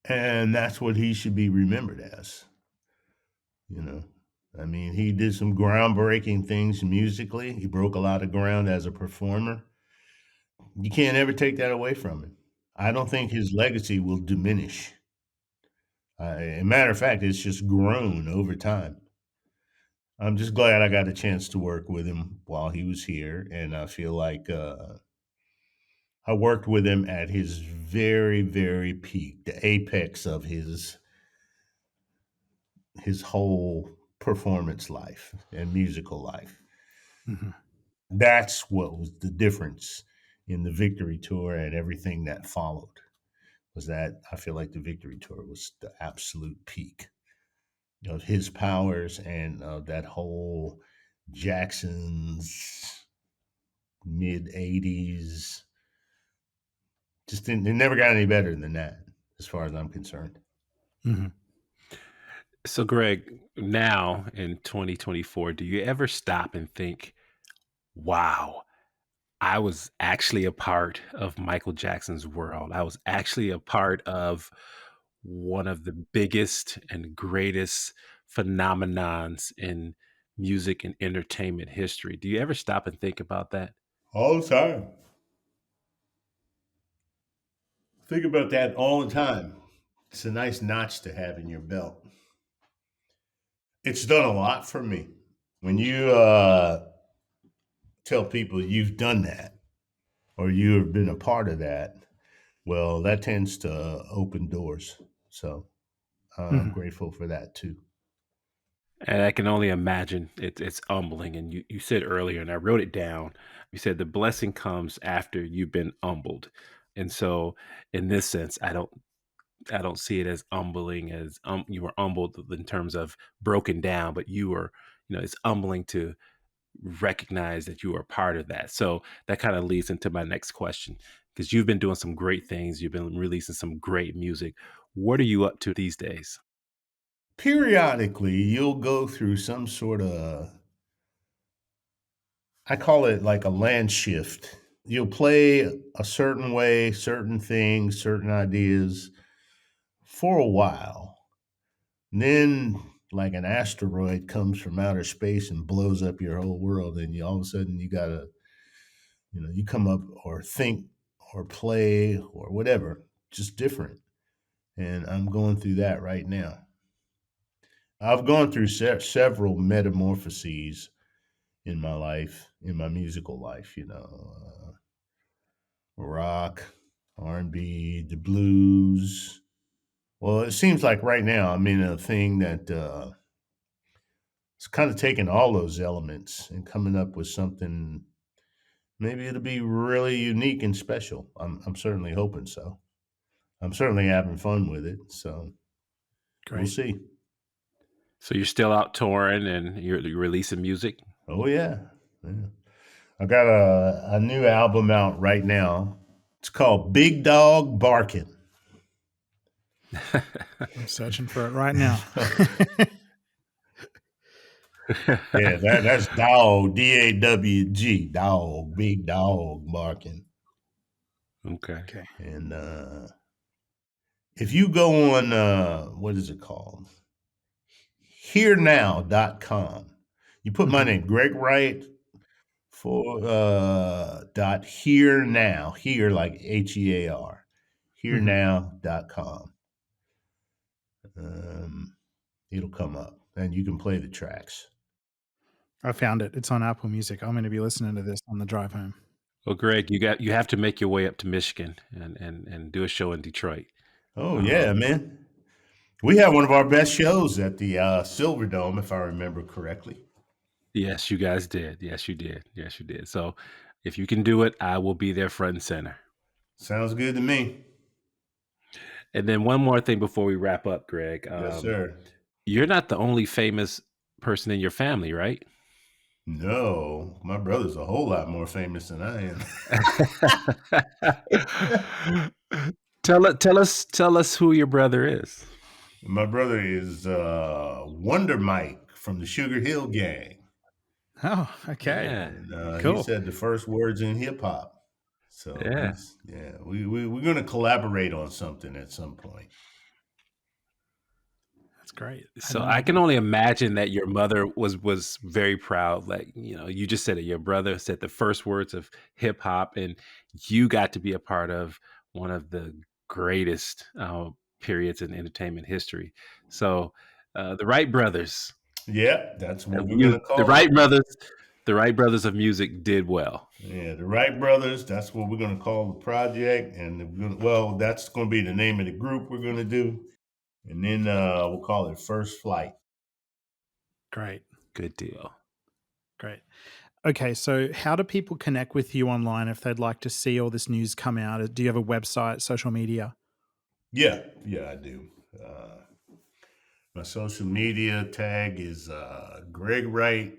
[SPEAKER 10] And that's what he should be remembered as, you know. I mean, he did some groundbreaking things musically. He broke a lot of ground as a performer. You can't ever take that away from him. I don't think his legacy will diminish. A matter of fact, it's just grown over time. I'm just glad I got a chance to work with him while he was here, and I feel like I worked with him at his very, very peak, the apex of his whole performance life and musical life.
[SPEAKER 8] Mm-hmm.
[SPEAKER 10] That's what was the difference in the Victory Tour and everything that followed. Was that I feel like the Victory Tour was the absolute peak of his powers and of that whole Jackson's mid 80s. Just didn't, it never got any better than that, as far as I'm concerned.
[SPEAKER 8] Mm-hmm.
[SPEAKER 9] So, Greg, now in 2024, do you ever stop and think, wow, I was actually a part of Michael Jackson's world? I was actually a part of one of the biggest and greatest phenomenons in music and entertainment history. Do you ever stop and think about that?
[SPEAKER 10] All the time. Think about that all the time. It's a nice notch to have in your belt. It's done a lot for me. When you tell people you've done that or you have been a part of that, well, that tends to open doors. So I'm
[SPEAKER 8] Mm-hmm.
[SPEAKER 10] grateful for that too.
[SPEAKER 9] And I can only imagine it's humbling. And you said earlier, and I wrote it down, you said the blessing comes after you've been humbled. And so in this sense, I don't see it as humbling as you were humbled in terms of broken down, but you were, it's humbling to recognize that you are part of that. So that kind of leads into my next question, because you've been doing some great things. You've been releasing some great music. What are you up to these days?
[SPEAKER 10] Periodically, you'll go through some sort of, I call it like a land shift. You'll play a certain way, certain things, certain ideas for a while. And then, like an asteroid comes from outer space and blows up your whole world, and you all of a sudden you gotta, you come up or think or play or whatever, just different. And I'm going through that right now. I've gone through several metamorphoses in my life, in my musical life. Rock, R&B, the blues. Well, it seems like right now I'm in a thing that it's kind of taking all those elements and coming up with something. Maybe it'll be really unique and special. I'm certainly hoping so. I'm certainly having fun with it. So we'll
[SPEAKER 8] Great.
[SPEAKER 10] see.
[SPEAKER 9] So you're still out touring and you're releasing music?
[SPEAKER 10] Oh yeah. I got a new album out right now. It's called Big Dog Barkin'.
[SPEAKER 8] I'm searching for it right now.
[SPEAKER 10] Yeah, that's dog, DAWG, dog, big dog barking.
[SPEAKER 9] Okay.
[SPEAKER 10] And if you go on what is it called? HearNow.com. You put my name, Gregg Wright, for dot here now, here like HEAR, HearNow.com. It'll come up and you can play the tracks.
[SPEAKER 8] I found it. It's on Apple Music. I'm going to be listening to this on the drive home.
[SPEAKER 9] Well, Greg, you have to make your way up to Michigan and do a show in Detroit.
[SPEAKER 10] Oh yeah, man. We had one of our best shows at the Silverdome, if I remember correctly.
[SPEAKER 9] Yes, you guys did. Yes, you did. Yes, you did. So if you can do it, I will be there front and center.
[SPEAKER 10] Sounds good to me.
[SPEAKER 9] And then one more thing before we wrap up, Greg.
[SPEAKER 10] Yes, sir.
[SPEAKER 9] You're not the only famous person in your family, right?
[SPEAKER 10] No, my brother's a whole lot more famous than I
[SPEAKER 9] am. Tell us who your brother is.
[SPEAKER 10] My brother is Wonder Mike from the Sugar Hill Gang.
[SPEAKER 8] Oh, okay.
[SPEAKER 10] And,
[SPEAKER 8] cool.
[SPEAKER 10] He said the first words in hip hop. So we're going to collaborate on something at some point.
[SPEAKER 8] That's great.
[SPEAKER 9] So I can only imagine that your mother was very proud. Like, you just said it. Your brother said the first words of hip hop, and you got to be a part of one of the greatest periods in entertainment history. So the Wright brothers.
[SPEAKER 10] Yeah, that's what we're going to call
[SPEAKER 9] the Wright brothers. The Wright brothers of music did well.
[SPEAKER 10] Yeah, the Wright brothers. That's what we're going to call the project, and that's going to be the name of the group we're going to do. And then we'll call it First Flight.
[SPEAKER 8] Great.
[SPEAKER 9] Good deal.
[SPEAKER 8] Great. Okay, so how do people connect with you online if they'd like to see all this news come out? Do you have a website, social media?
[SPEAKER 10] Yeah, I do. My social media tag is Gregg Wright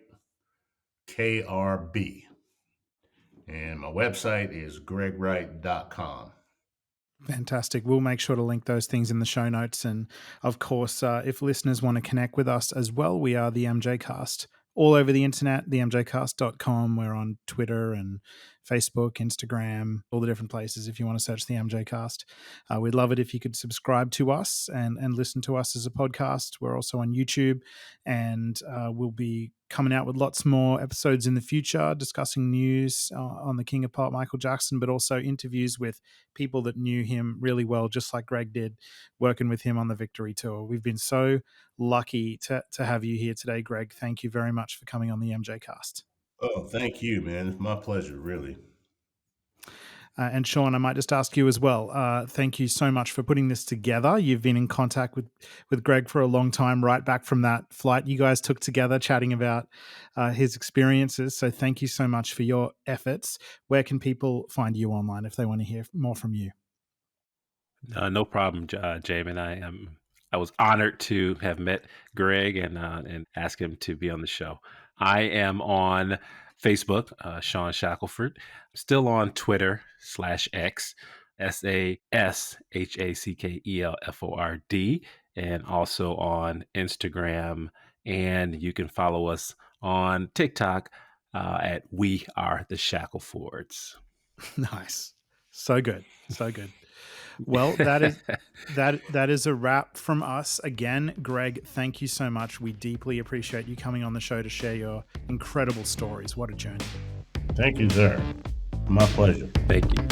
[SPEAKER 10] KRB. And my website is greggwright.com.
[SPEAKER 8] Fantastic. We'll make sure to link those things in the show notes. And of course, if listeners want to connect with us as well, we are the MJCast all over the internet, themjcast.com. We're on Twitter and Facebook, Instagram, all the different places if you want to search the MJCast. We'd love it if you could subscribe to us and listen to us as a podcast. We're also on YouTube, and we'll be coming out with lots more episodes in the future, discussing news on the King of Pop, Michael Jackson, but also interviews with people that knew him really well, just like Greg did, working with him on the Victory Tour. We've been so lucky to have you here today, Greg. Thank you very much for coming on the MJCast.
[SPEAKER 10] Oh, thank you, man. It's my pleasure, really.
[SPEAKER 8] And Shawn, I might just ask you as well. Thank you so much for putting this together. You've been in contact with Greg for a long time, right back from that flight you guys took together, chatting about his experiences. So thank you so much for your efforts. Where can people find you online if they want to hear more from you?
[SPEAKER 9] No problem, Jamon. I was honored to have met Greg and ask him to be on the show. I am on Facebook, Shawn Shackelford. Still on Twitter /X, SASHACKELFORD, and also on Instagram. And you can follow us on TikTok at We Are the Shackelfords.
[SPEAKER 8] Nice. So good. Well, that is a wrap from us. Again, Greg, thank you so much. We deeply appreciate you coming on the show to share your incredible stories. What a journey.
[SPEAKER 10] Thank you, sir. My pleasure.
[SPEAKER 9] Thank you.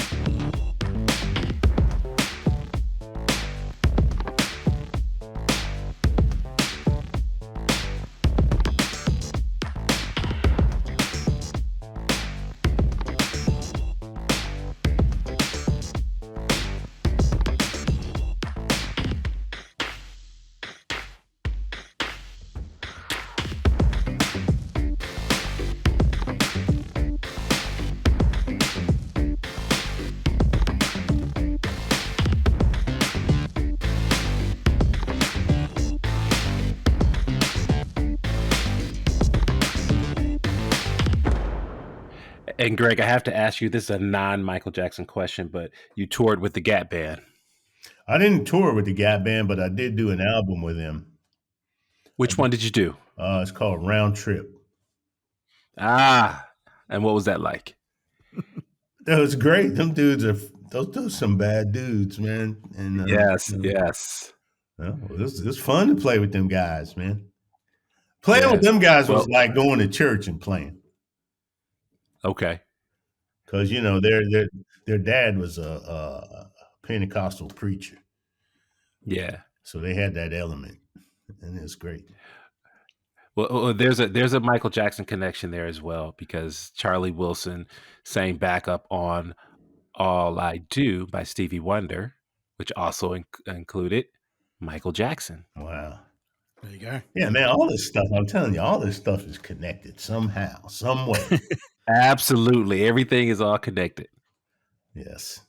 [SPEAKER 9] And Greg, I have to ask you, this is a non-Michael Jackson question, but you toured with the Gap Band.
[SPEAKER 10] I didn't tour with the Gap Band, but I did do an album with them.
[SPEAKER 9] Which one did you do?
[SPEAKER 10] It's called Round Trip.
[SPEAKER 9] And what was that like?
[SPEAKER 10] That was great. Them dudes are those some bad dudes, man. And
[SPEAKER 9] Yes.
[SPEAKER 10] well, it was fun to play with them guys, man. Playing with them guys was like going to church and playing.
[SPEAKER 9] Okay.
[SPEAKER 10] Because their dad was a Pentecostal preacher.
[SPEAKER 9] Yeah.
[SPEAKER 10] So they had that element, and it was great.
[SPEAKER 9] Well, there's a Michael Jackson connection there as well, because Charlie Wilson sang backup on "All I Do" by Stevie Wonder, which also included Michael Jackson.
[SPEAKER 10] Wow.
[SPEAKER 8] There you go.
[SPEAKER 10] Yeah, man, all this stuff, I'm telling you, all this stuff is connected somehow, some way.
[SPEAKER 9] Absolutely. Everything is all connected.
[SPEAKER 10] Yes.